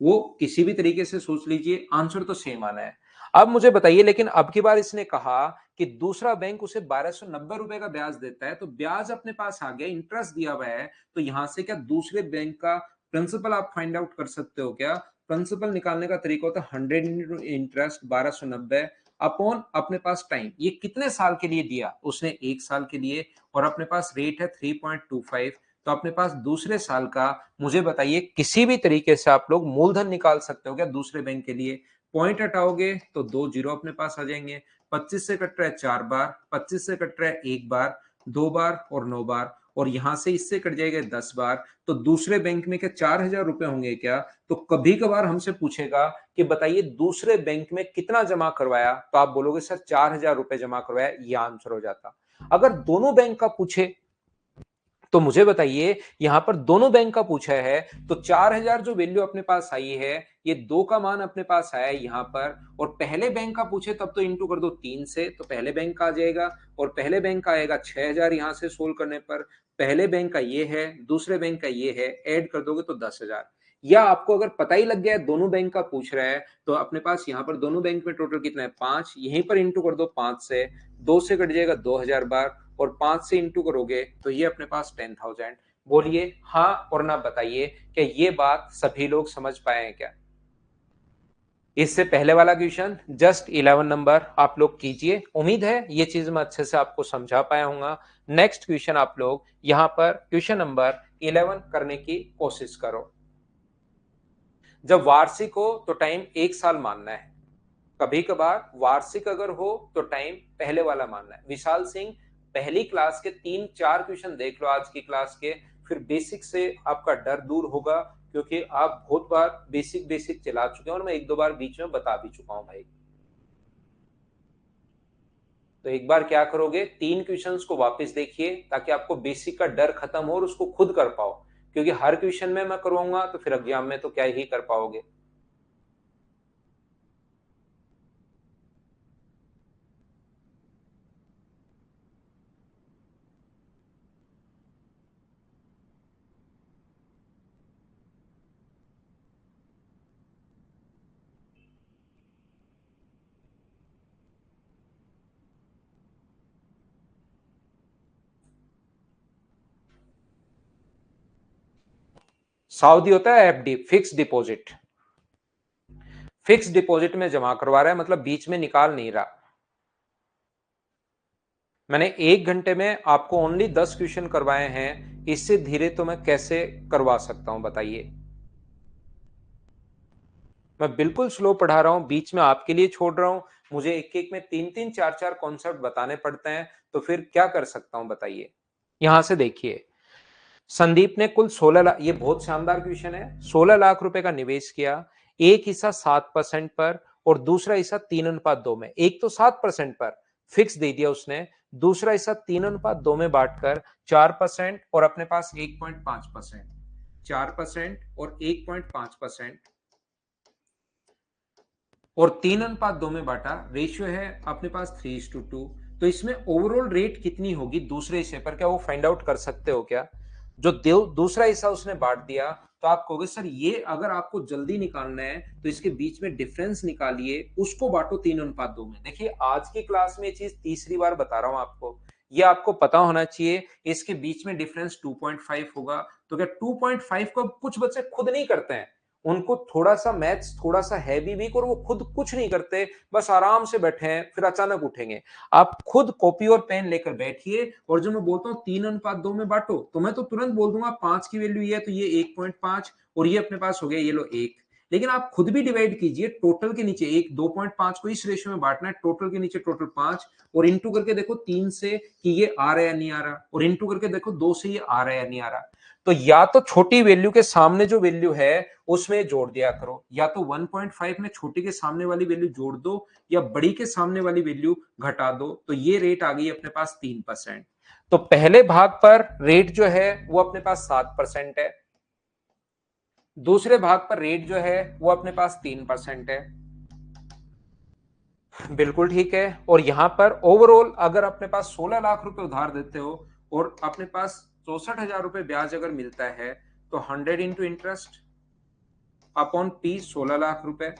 वो किसी भी तरीके से सोच लीजिए, आंसर तो सेम आना है। अब मुझे बताइए, लेकिन अब की बार इसने कहा कि दूसरा बैंक उसे 1290 रुपए का ब्याज देता है, तो ब्याज अपने पास आ गया, इंटरेस्ट दिया हुआ है, तो यहां से क्या दूसरे बैंक का प्रिंसिपल आप फाइंड आउट कर सकते हो क्या? प्रिंसिपल निकालने का तरीका होता है 100 इंटरेस्ट 1290 अपॉन अपने पास टाइम। ये कितने साल के लिए दिया उसने? 1 साल के लिए, और अपने पास रेट है 3.25, तो अपने पास दूसरे साल का, मुझे बताइए किसी भी तरीके से आप लोग मूलधन निकाल सकते हो क्या दूसरे बैंक के लिए? पॉइंट हटाओगे तो 2 जीरो अपने पास आ जाएंगे। 25 से कट रहा है 4 बार, 25 से कट रहा है 1 बार, 2 बार और 9 बार, और यहां से इससे कट जाएगा 10 बार। तो दूसरे बैंक में क्या 4000 रुपए होंगे क्या? तो कभी कभार हमसे पूछेगा कि बताइए दूसरे बैंक में कितना जमा करवाया, तो आप बोलोगे सर 4000 रुपए जमा करवाया, यह आंसर हो जाता। अगर दोनों बैंक का पूछे तो मुझे बताइए, यहां पर दोनों बैंक का पूछा है, तो 4000 जो वैल्यू अपने पास आई है, ये 2 का मान अपने पास आया है यहां पर, और पहले बैंक का पूछे तब तो इंटू कर दो 3 से, तो पहले बैंक का आ जाएगा, और पहले बैंक का आएगा 6000 यहां से सोल्व करने पर। पहले बैंक का ये है, दूसरे बैंक का ये है, ऐड कर दोगे तो 10,000। या आपको अगर पता ही लग गया है दोनों बैंक का पूछ रहा है, तो अपने पास यहाँ पर दोनों बैंक में टोटल कितना है? 5, यहीं पर इंटू कर दो 5 से, 2 से कट जाएगा 2000 बार, और 5 से इंटू करोगे तो ये अपने पास 10,000। बोलिए हाँ और ना बताइए, क्या ये बात सभी लोग समझ पाए हैं क्या? इससे पहले वाला क्वेश्चन जस्ट 11 नंबर आप लोग कीजिए, उम्मीद है ये चीज मैं अच्छे से आपको समझा पाया हूँ। नेक्स्ट क्वेश्चन आप लोग यहां पर क्वेश्चन नंबर 11 करने की कोशिश करो। जब वार्षिक हो तो टाइम 1 साल मानना है, कभी कभार वार्षिक अगर हो तो टाइम पहले वाला मानना है। विशाल सिंह, पहली क्लास के 3-4 क्वेश्चन देख लो आज की क्लास के, फिर बेसिक से आपका डर दूर होगा, क्योंकि आप बहुत बार बेसिक बेसिक चला चुके हैं और मैं एक दो बार बीच में बता भी चुका हूं भाई। तो एक बार क्या करोगे, 3 क्वेश्चंस को वापस देखिए ताकि आपको बेसिक का डर खत्म हो और उसको खुद कर पाओ, क्योंकि हर क्वेश्चन में मैं करवाऊंगा तो फिर एग्जाम में तो क्या ही कर पाओगे। साउदी होता है FD, fix deposit. Fix deposit में जमा करवा रहा है, मतलब बीच में निकाल नहीं रहा। मैंने 1 घंटे में आपको ओनली 10 क्वेश्चन करवाए हैं, इससे धीरे तो मैं कैसे करवा सकता हूं बताइए। मैं बिल्कुल स्लो पढ़ा रहा हूं, बीच में आपके लिए छोड़ रहा हूं। मुझे एक एक में 3 3 4 4 कॉन्सेप्ट बताने पड़ते हैं, तो फिर क्या कर सकता हूं बताइए। यहां से देखिए, संदीप ने कुल 16 लाख, ये बहुत शानदार क्वेश्चन है, 16 लाख रुपए का निवेश किया। एक हिस्सा 7% पर और दूसरा हिस्सा 3:2 में। एक तो 7% पर फिक्स दे दिया उसने, दूसरा हिस्सा 3:2 में बांटकर 4% और अपने पास 1.5%, 4% और 1.5% और 3:2 में बांटा। रेशियो है अपने पास 3:2। तो इसमें ओवरऑल रेट कितनी होगी दूसरे हिस्से पर, क्या वो फाइंड आउट कर सकते हो क्या? जो दूसरा हिस्सा उसने बांट दिया, तो आप कहोगे सर ये अगर आपको जल्दी निकालना है तो इसके बीच में डिफरेंस निकालिए, उसको बांटो 3:2 में। देखिए आज की क्लास में ये चीज तीसरी बार बता रहा हूं आपको, ये आपको पता होना चाहिए। इसके बीच में डिफरेंस 2.5 होगा। तो क्या 2.5 को कुछ बच्चे खुद नहीं करते हैं, उनको थोड़ा सा मैथ्स थोड़ा सा है भी वीक और वो खुद कुछ नहीं करते, बस आराम से बैठे हैं, फिर अचानक उठेंगे। आप खुद कॉपी और पेन लेकर बैठिए और जो मैं बोलता हूँ 3:2 में बांटो, तो मैं तो तुरंत बोल दूंगा 5 की वैल्यू ये है तो ये 1.5 और ये अपने पास हो गया ये लो 1। लेकिन आप खुद भी डिवाइड कीजिए, टोटल के नीचे 1, 2.5 को इस रेशियो में बांटना है, टोटल के नीचे टोटल 5 और इंटू करके देखो 3 से कि ये आ रहा है या नहीं आ रहा, और इंटू करके देखो 2 से ये आ रहा है या नहीं आ रहा। तो या तो छोटी वैल्यू के सामने जो वैल्यू है उसमें जोड़ दिया करो, या तो 1.5 में छोटी के सामने वाली वैल्यू जोड़ दो या बड़ी के सामने वाली वैल्यू घटा दो। तो ये रेट आ गई अपने पास 3%। तो पहले भाग पर रेट जो है वो अपने पास 7% है, दूसरे भाग पर रेट जो है वो अपने पास 3% है। बिल्कुल ठीक है। और यहां पर ओवरऑल अगर अपने पास 16 लाख रुपए उधार देते हो और अपने पास 64,000 रुपए ब्याज अगर मिलता है, तो 100 into interest upon P 16 lakh रुपए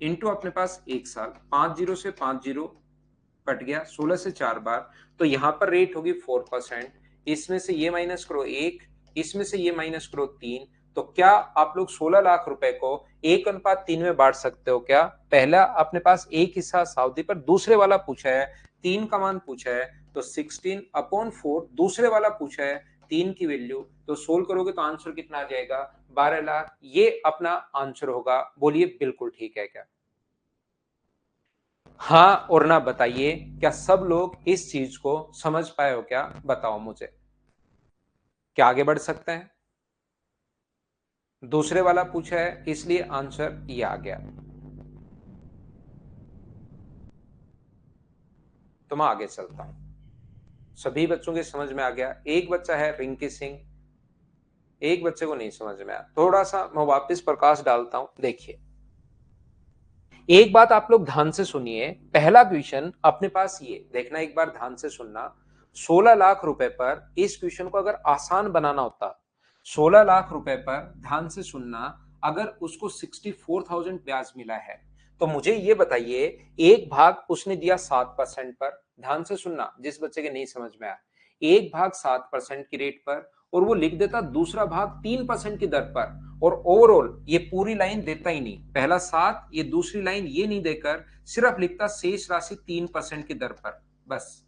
इंटू अपने पास 1 साल, 5 जीरो से 5 जीरो कट गया, 16 से 4 बार, तो यहां पर रेट होगी 4%। इसमें से ये माइनस करो 1, इसमें से ये माइनस करो 3। तो क्या आप लोग 16 लाख रुपए को 1:3 में बांट सकते हो क्या? पहला अपने पास एक हिस्सा साउदी पर, दूसरे वाला पूछा है 3 का मान पूछा है, तो 16/4 दूसरे वाला पूछा है 3 की वैल्यू, तो सोल्व करोगे तो आंसर कितना आ जाएगा? 12 लाख। ये अपना आंसर होगा। बोलिए बिल्कुल ठीक है क्या? हाँ और ना बताइए, क्या सब लोग इस चीज को समझ पाए हो क्या? बताओ मुझे, क्या आगे बढ़ सकते हैं? दूसरे वाला पूछा है इसलिए आंसर ये आ गया। तो मैं आगे चलता हूं। सभी बच्चों के समझ में आ गया, एक बच्चा है रिंकी सिंह, एक बच्चे को नहीं समझ में आया। थोड़ा सा मैं वापस प्रकाश डालता हूं, देखिए एक बात आप लोग ध्यान से सुनिए। पहला क्वेश्चन अपने पास ये देखना, एक बार ध्यान से सुनना। 16 लाख रुपए पर इस क्वेश्चन को अगर आसान बनाना होता, 16 लाख रुपए पर ध्यान से सुनना, अगर उसको 64,000 ब्याज मिला है, तो मुझे ये बताइए, एक भाग उसने दिया 7% पर, ध्यान से सुनना जिस बच्चे के नहीं समझ में आया, एक भाग 7% की रेट पर और वो लिख देता दूसरा भाग 3% की दर पर, और ओवरऑल ये पूरी लाइन देता ही नहीं, पहला 7 ये दूसरी लाइन ये नहीं देकर सिर्फ लिखता शेष राशि 3% की दर पर, बस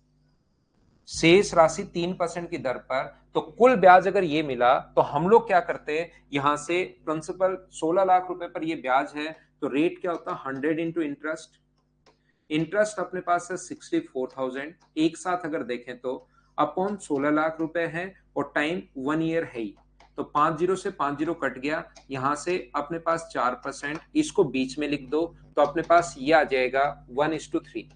शेष राशि 3% की दर पर। तो कुल ब्याज अगर ये मिला तो हम लोग क्या करते हैं, यहां से प्रिंसिपल 16 लाख रुपए पर ये ब्याज है, तो रेट क्या होता है 100 इंटू इंटरेस्ट। इंटरेस्ट अपने पास है 64,000, एक साथ अगर देखें तो अपॉन 16 लाख रुपए है और टाइम 1 ईयर है ही। तो 5 जीरो से 5 जीरो कट गया, यहां से अपने पास 4%, इसको बीच में लिख दो तो अपने पास ये आ जाएगा 1:3।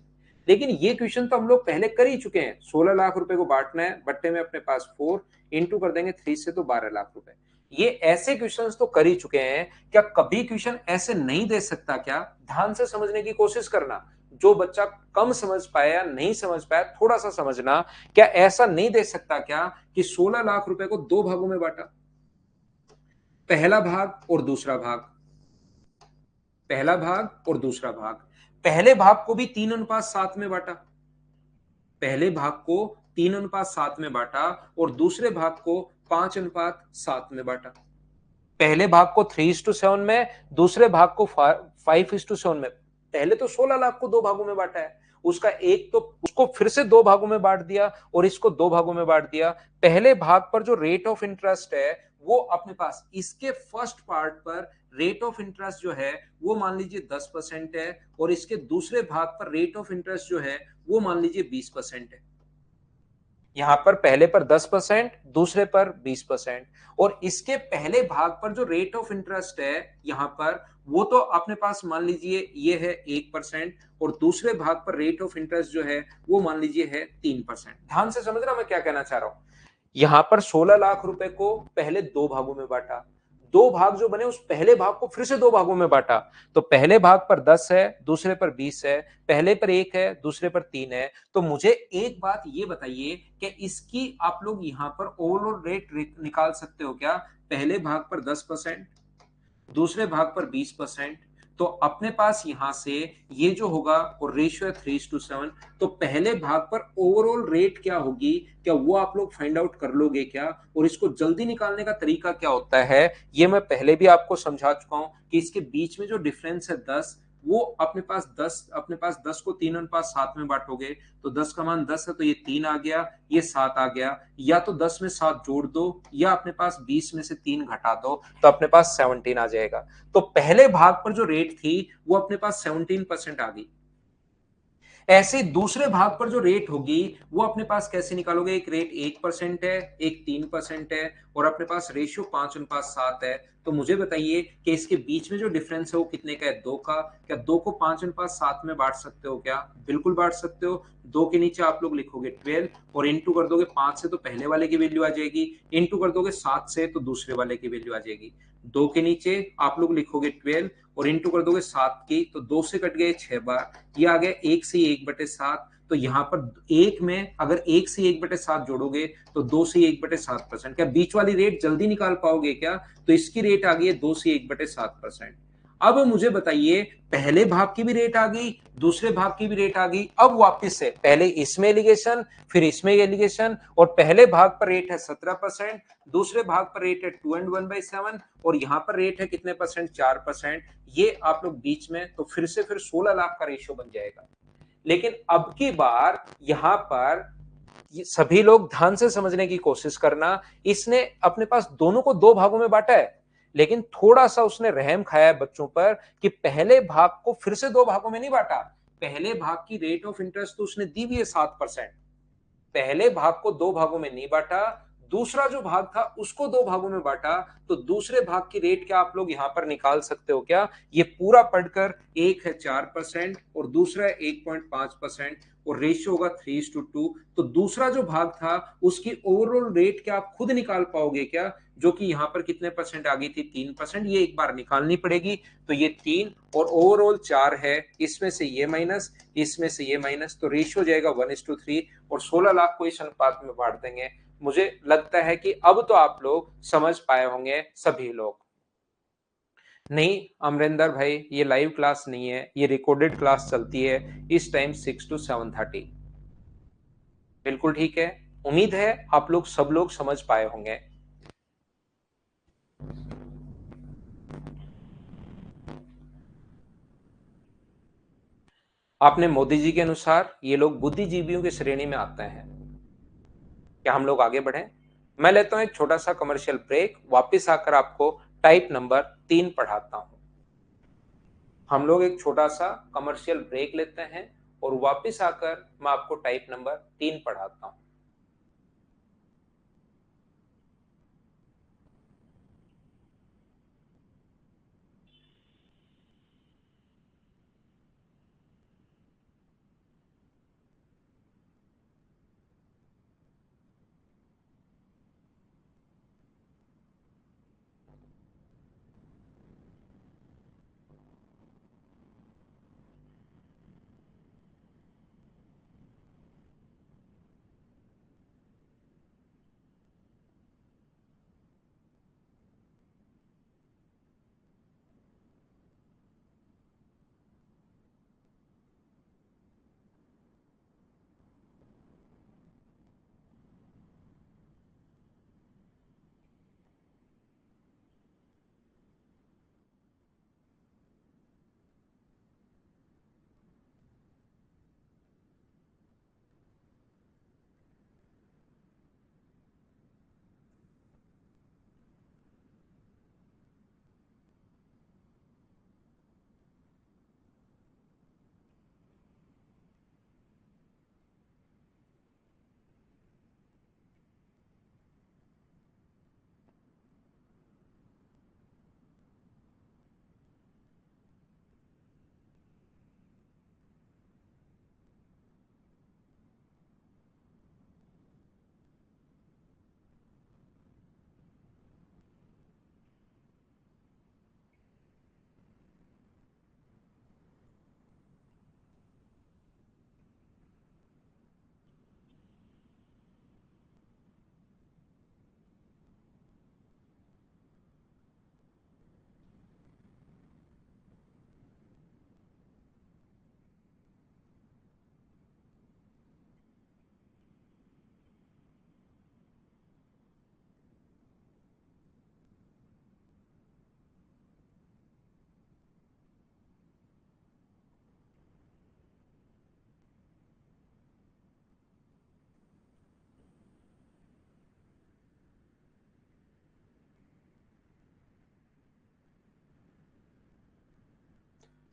लेकिन ये क्वेश्चन तो हम लोग पहले कर ही चुके हैं। 16 लाख रुपए को बांटना है, बट्टे में अपने पास 4 इंटू कर देंगे 3 से तो 12 लाख रुपए। ये ऐसे क्वेश्चंस तो कर ही चुके हैं, क्या कभी क्वेश्चन ऐसे नहीं दे सकता क्या? ध्यान से समझने की कोशिश करना। जो बच्चा कम समझ पाया, नहीं समझ पाया, थोड़ा सा समझना। क्या ऐसा नहीं दे सकता क्या कि 16 लाख रुपए को दो भागों में बांटा, पहला भाग और दूसरा भाग, पहला भाग और दूसरा भाग, पहले भाग को भी 3:7 में बांटा, पहले भाग को 3:7 में बांटा और दूसरे भाग को 5:7 में बांटा। पहले भाग को 3:7 में, दूसरे भाग को 5:7 में। पहले तो 16 लाख को दो भागों में बांटा है, उसका एक तो उसको फिर से दो भागों में बांट दिया और इसको दो भागों में बांट दिया। पहले भाग पर जो रेट ऑफ इंटरेस्ट है वो अपने पास इसके फर्स्ट पार्ट पर रेट ऑफ इंटरेस्ट जो है वो मान लीजिए 10% है, और इसके दूसरे भाग पर रेट ऑफ इंटरेस्ट जो है वो मान लीजिए 20% है। यहां पर पहले पर 10%, दूसरे पर 20%, और इसके पहले भाग पर जो रेट ऑफ इंटरेस्ट है यहां पर वो तो अपने पास मान लीजिए ये है 1%, और दूसरे भाग पर रेट ऑफ इंटरेस्ट जो है वो मान लीजिए है 3%। ध्यान से समझना मैं क्या कहना चाह रहा हूं। यहां पर 16 लाख रुपए को पहले दो भागों में बांटा, दो भाग जो बने उस पहले भाग को फिर से दो भागों में बांटा। तो पहले भाग पर 10 है, दूसरे पर 20 है, पहले पर 1 है, दूसरे पर 3 है। तो मुझे एक बात ये बताइए कि इसकी आप लोग यहां पर ओवरऑल रेट निकाल सकते हो क्या? पहले भाग पर 10%, दूसरे भाग पर 20%। तो अपने पास यहां से ये जो होगा और रेशियो है 3:7। तो पहले भाग पर ओवरऑल रेट क्या होगी, क्या वो आप लोग फाइंड आउट कर लोगे क्या? और इसको जल्दी निकालने का तरीका क्या होता है ये मैं पहले भी आपको समझा चुका हूं कि इसके बीच में जो डिफरेंस है 10, वो अपने पास 10 को 3:7 में बांटोगे तो 10 का मान 10 है, तो ये 3 आ गया, ये 7 आ गया। या तो 10 में 7 जोड़ दो या अपने पास 20 में से 3 घटा दो तो अपने पास 17 आ जाएगा। तो पहले भाग पर जो रेट थी वो अपने पास 17% आ गई। ऐसे दूसरे भाग पर जो रेट होगी वो अपने पास कैसे निकालोगे? एक रेट 1% है, एक 3% है, और अपने पास रेशियो 5:7 है। तो मुझे बताइए कि इसके बीच में जो डिफरेंस है वो कितने का है? 2 का। क्या 2 को 5:7 में बांट सकते हो क्या? बिल्कुल बांट सकते हो। 2 के नीचे आप लोग लिखोगे 12 और इंटू कर दोगे 5 से तो पहले वाले की वैल्यू आ जाएगी, इंटू कर दोगे 7 से तो दूसरे वाले की वैल्यू आ जाएगी। 2 के नीचे आप लोग लिखोगे 12 और इंटू कर दोगे 7 की, तो 2 से कट गए 6 बार, ये आ गया 1 से 1/7। तो यहाँ पर एक में अगर 1 से 1/7 जोड़ोगे तो 2 से 1/7%। क्या बीच वाली रेट जल्दी निकाल पाओगे क्या? तो इसकी रेट आ गई है 2 से 1/7%। अब मुझे बताइए, पहले भाग की भी रेट आ गई, दूसरे भाग की भी रेट आ गई। अब वापस से पहले इसमें एलिगेशन, फिर इसमें एलिगेशन, और पहले भाग पर रेट है 17%, दूसरे भाग पर रेट है 2/1/7, और यहां पर रेट है कितने परसेंट? 4%। ये आप लोग बीच में, तो फिर से फिर 16 लाख का रेशियो बन जाएगा। लेकिन अब की बार यहां पर सभी लोग ध्यान से समझने की कोशिश करना। इसने अपने पास दोनों को दो भागों में बांटा है, लेकिन थोड़ा सा उसने रहम खाया है बच्चों पर कि पहले भाग को फिर से दो भागों में नहीं बांटा। पहले भाग की रेट ऑफ इंटरेस्ट तो उसने दी भी है 7%, पहले भाग को दो भागों में नहीं बांटा, दूसरा जो भाग था उसको दो भागों में बांटा। तो दूसरे भाग की रेट क्या आप लोग यहां पर निकाल सकते हो क्या? ये पूरा पढ़कर, एक है 4% और दूसरा है 1.5%, और रेशियो होगा 3:2। तो दूसरा जो भाग था उसकी ओवरऑल रेट क्या आप खुद निकाल पाओगे क्या? जो कि यहां पर कितने परसेंट आ गई थी? 3%। ये एक बार निकालनी पड़ेगी। तो ये 3 और ओवरऑल 4 है, इसमें से ये माइनस, इसमें से ये माइनस, तो रेशियो जाएगा 1:3, और 16 लाख को इस अनुपात में बांट देंगे। मुझे लगता है कि अब तो आप लोग समझ पाए होंगे सभी लोग। नहीं अमरिंदर भाई, ये लाइव क्लास नहीं है, ये रिकॉर्डेड क्लास चलती है इस टाइम 6 to 7:30। बिल्कुल ठीक है। उम्मीद है आप लोग सब लोग समझ पाए होंगे। आपने मोदी जी के अनुसार ये लोग बुद्धिजीवियों की श्रेणी में आते हैं। क्या हम लोग आगे बढ़े? मैं लेता हूं एक छोटा सा कमर्शियल ब्रेक, वापस आकर आपको टाइप नंबर 3 पढ़ाता हूं। हम लोग एक छोटा सा कमर्शियल ब्रेक लेते हैं और वापस आकर मैं आपको टाइप नंबर 3 पढ़ाता हूं।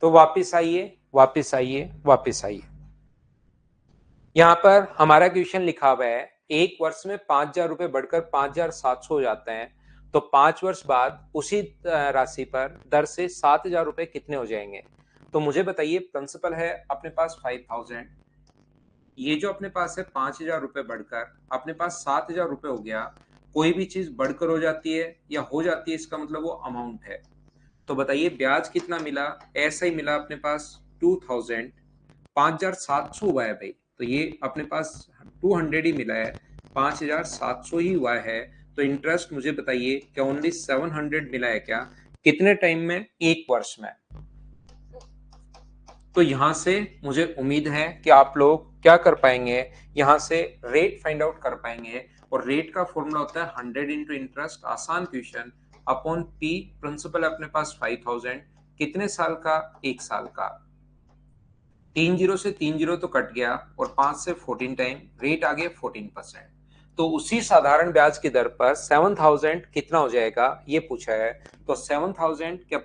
तो वापिस आइए, वापिस आइए, वापिस आइए। यहां पर हमारा क्वेश्चन लिखा हुआ है एक वर्ष में 5,000 रुपए बढ़कर 5,700 हो जाते हैं, तो 5 वर्ष बाद उसी राशि पर दर से 7,000 रुपए कितने हो जाएंगे। तो मुझे बताइए, प्रिंसिपल है अपने पास 5,000, ये जो अपने पास है 5,000 रुपए बढ़कर अपने पास 7,000 रुपए हो गया। कोई भी चीज बढ़कर हो जाती है या हो जाती है, इसका मतलब वो अमाउंट है। तो बताइए ब्याज कितना मिला, ऐसा ही मिला अपने पास 2,000, 5,700 हुआ है भाई, तो ये अपने पास 200 ही मिला है, 5,700 ही हुआ है। तो इंटरेस्ट मुझे बताइए क्या ओनली 700 मिला है क्या, कितने टाइम में, एक वर्ष में। तो यहां से मुझे उम्मीद है कि आप लोग क्या कर पाएंगे, यहां से रेट फाइंड आउट कर पाएंगे। और रेट का फॉर्मूला होता है 100 इंटू इंटरेस्ट, आसान क्वेश्चन, अपॉन पी। प्रिंसिपल है अपने पास 5,000, कितने साल का, एक साल का। 3 जीरो से 3 जीरो तो कट गया, और 5 से 14 टाइम, रेट आ गया 14%। तो उसी साधारण ब्याज की दर पर 7,000 कितना हो जाएगा ये पूछा है। तो 7,000 क्या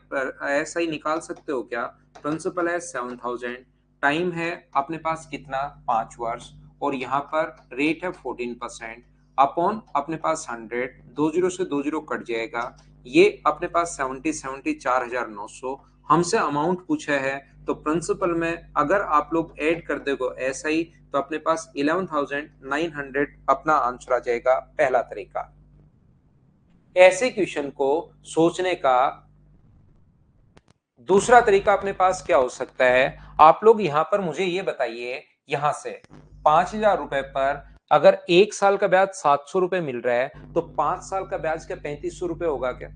ऐसा ही निकाल सकते हो क्या, प्रिंसिपल है 7,000, टाइम है अपने पास कितना, 5 वर्ष, और यहाँ पर रेट है 14%, अपॉन अपने पास 100, 2 जीरो से 2 जीरो कट जाएगा, ये अपने पास 70 4,900 हमसे अमाउंट पूछा है। तो प्रिंसिपल में अगर आप लोग ऐड कर दोगे ऐसा ही, तो अपने पास 11,900 अपना आंसर आ जाएगा, पहला तरीका। ऐसे क्वेश्चन को सोचने का दूसरा तरीका अपने पास क्या हो सकता है, आप लोग यहां पर मुझे ये बताइए, यहां से 5,000 रुपए पर अगर एक साल का ब्याज 700 रुपए मिल रहा है, तो 5 साल का ब्याज क्या 3,500 रुपए होगा क्या।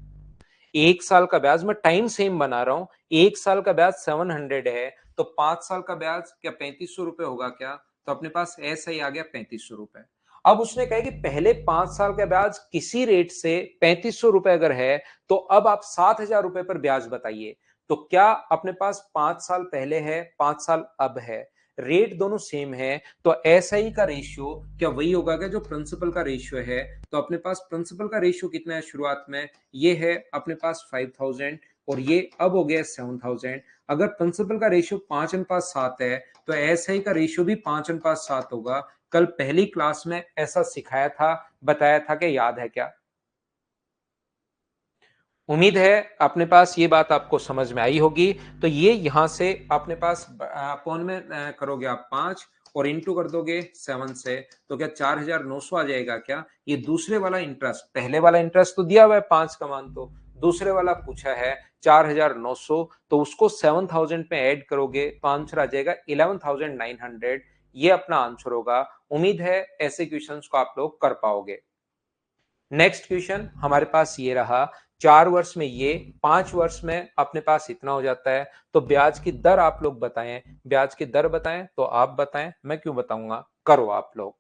एक साल का ब्याज, मैं टाइम सेम बना रहा हूं, एक साल का ब्याज 700 है, तो 5 साल का ब्याज क्या 3,500 रुपए होगा क्या। तो अपने पास ऐसा ही आ गया 3,500 रुपए। अब उसने कहा कि पहले 5 साल का ब्याज किसी रेट से 3,500 रुपए अगर है, तो अब आप 7,000 रुपए पर ब्याज बताइए। तो क्या अपने पास 5 साल पहले है, 5 साल अब है, रेट दोनों सेम है, तो एसआई का रेशियो क्या वही होगा क्या जो प्रिंसिपल का रेशियो है। तो अपने पास प्रिंसिपल का रेशियो कितना है शुरुआत में, ये है अपने पास 5,000, और ये अब हो गया 7,000। अगर प्रिंसिपल का रेशियो 5:7 है, तो एसआई का रेशियो भी 5:7 होगा। कल पहली क्लास में ऐसा सिखाया था, बताया था कि याद है क्या। उम्मीद है अपने पास ये बात आपको समझ में आई होगी। तो ये यहां से अपने पास अपॉन में करोगे आप 5 और इंटू कर दोगे 7 से, तो क्या 4,900 आ जाएगा क्या। ये दूसरे वाला इंटरेस्ट, पहले वाला इंटरेस्ट तो दिया हुआ है 5 का मान, तो दूसरे वाला पूछा है 4,900, तो उसको 7,000 पे ऐड करोगे तो आंसर आ जाएगा 11,900। ये अपना आंसर होगा। उम्मीद है ऐसे क्वेश्चंस को आप लोग कर पाओगे। नेक्स्ट क्वेश्चन हमारे पास ये रहा, 4 वर्ष में ये, 5 वर्ष में अपने पास इतना हो जाता है। तो ब्याज की दर आप लोग बताएं, ब्याज की दर बताएं, तो आप बताएं, मैं क्यों बताऊंगा, करो आप लोग।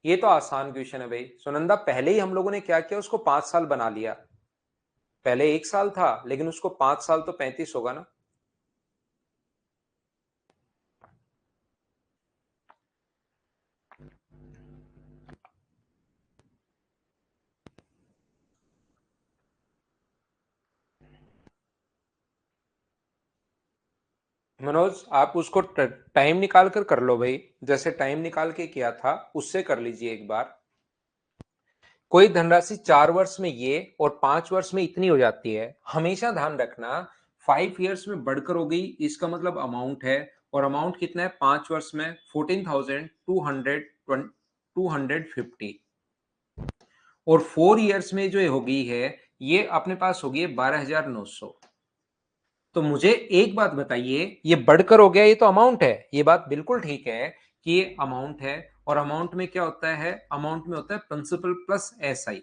ये तो आसान क्वेश्चन है भाई सुनंदा, पहले ही हम लोगों ने क्या किया, उसको 5 साल बना लिया। पहले एक साल था, लेकिन उसको 5 साल, तो 35 होगा ना। मनोज आप उसको टाइम निकाल कर लो भाई, जैसे टाइम निकाल के किया था उससे कर लीजिए एक बार। कोई धनराशि 4 वर्ष में ये और 5 वर्ष में इतनी हो जाती है, हमेशा ध्यान रखना 5 ईयर्स में बढ़कर हो गई, इसका मतलब अमाउंट है। और अमाउंट कितना है 5 वर्ष में, 14,250। और 4 ईयर्स में जो हो गई है, ये अपने पास हो गई है 12,900। तो मुझे एक बात बताइए, ये बढ़कर हो गया, ये तो अमाउंट है, ये बात बिल्कुल ठीक है कि ये अमाउंट है। और अमाउंट में क्या होता है, अमाउंट में होता है principal plus S,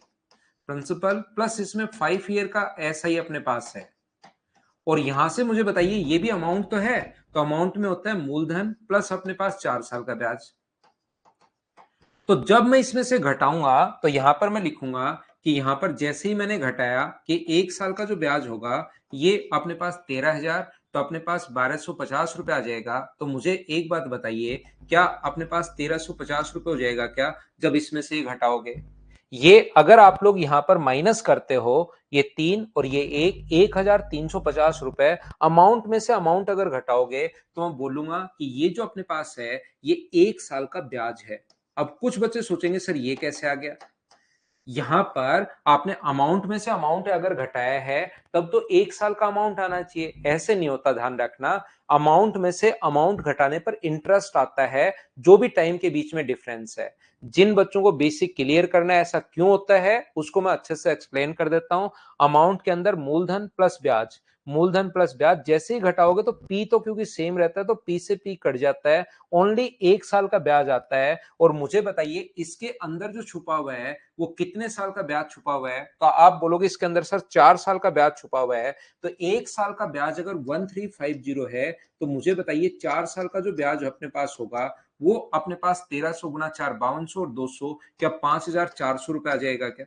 principal plus इसमें 5 ईयर का एसआई अपने पास है। और यहां से मुझे बताइए ये भी अमाउंट तो है, तो अमाउंट में होता है मूलधन प्लस अपने पास 4 साल का ब्याज। तो जब मैं इसमें से घटाऊंगा, तो यहां पर मैं लिखूंगा कि यहां पर जैसे ही मैंने घटाया कि एक साल का जो ब्याज होगा ये अपने पास 13,000, तो अपने पास 1,250 रुपए आ जाएगा। तो मुझे एक बात बताइए, क्या अपने पास 1,350 रुपए हो जाएगा क्या जब इसमें से घटाओगे। ये अगर आप लोग यहां पर माइनस करते हो, ये 3 और ये 1,350 रुपए अमाउंट में से अमाउंट अगर घटाओगे तो मैं बोलूंगा कि ये जो अपने पास है ये 1 साल का ब्याज है। अब कुछ बच्चे सोचेंगे सर ये कैसे आ गया, यहां पर आपने अमाउंट में से अमाउंट अगर घटाया है तब तो 1 साल का अमाउंट आना चाहिए, ऐसे नहीं होता, ध्यान रखना। अमाउंट में से अमाउंट घटाने पर इंटरेस्ट आता है, जो भी टाइम के बीच में डिफरेंस है। जिन बच्चों को बेसिक क्लियर करना है ऐसा क्यों होता है उसको मैं अच्छे से एक्सप्लेन कर देता हूं। अमाउंट के अंदर मूलधन प्लस ब्याज, मूलधन प्लस ब्याज जैसे ही घटाओगे तो पी तो क्योंकि सेम रहता है तो पी से पी कट जाता है, ओनली 1 साल का ब्याज आता है। और मुझे बताइए इसके अंदर जो छुपा हुआ है वो कितने साल का ब्याज छुपा हुआ है, तो आप बोलोगे इसके अंदर सर 4 साल का ब्याज छुपा हुआ है। तो 1 साल का ब्याज अगर 1350 है तो मुझे बताइए 4 साल का जो ब्याज अपने पास होगा वो अपने पास 1300 गुना 4 5200 और 200 क्या 5400 रुपए आ जाएगा क्या।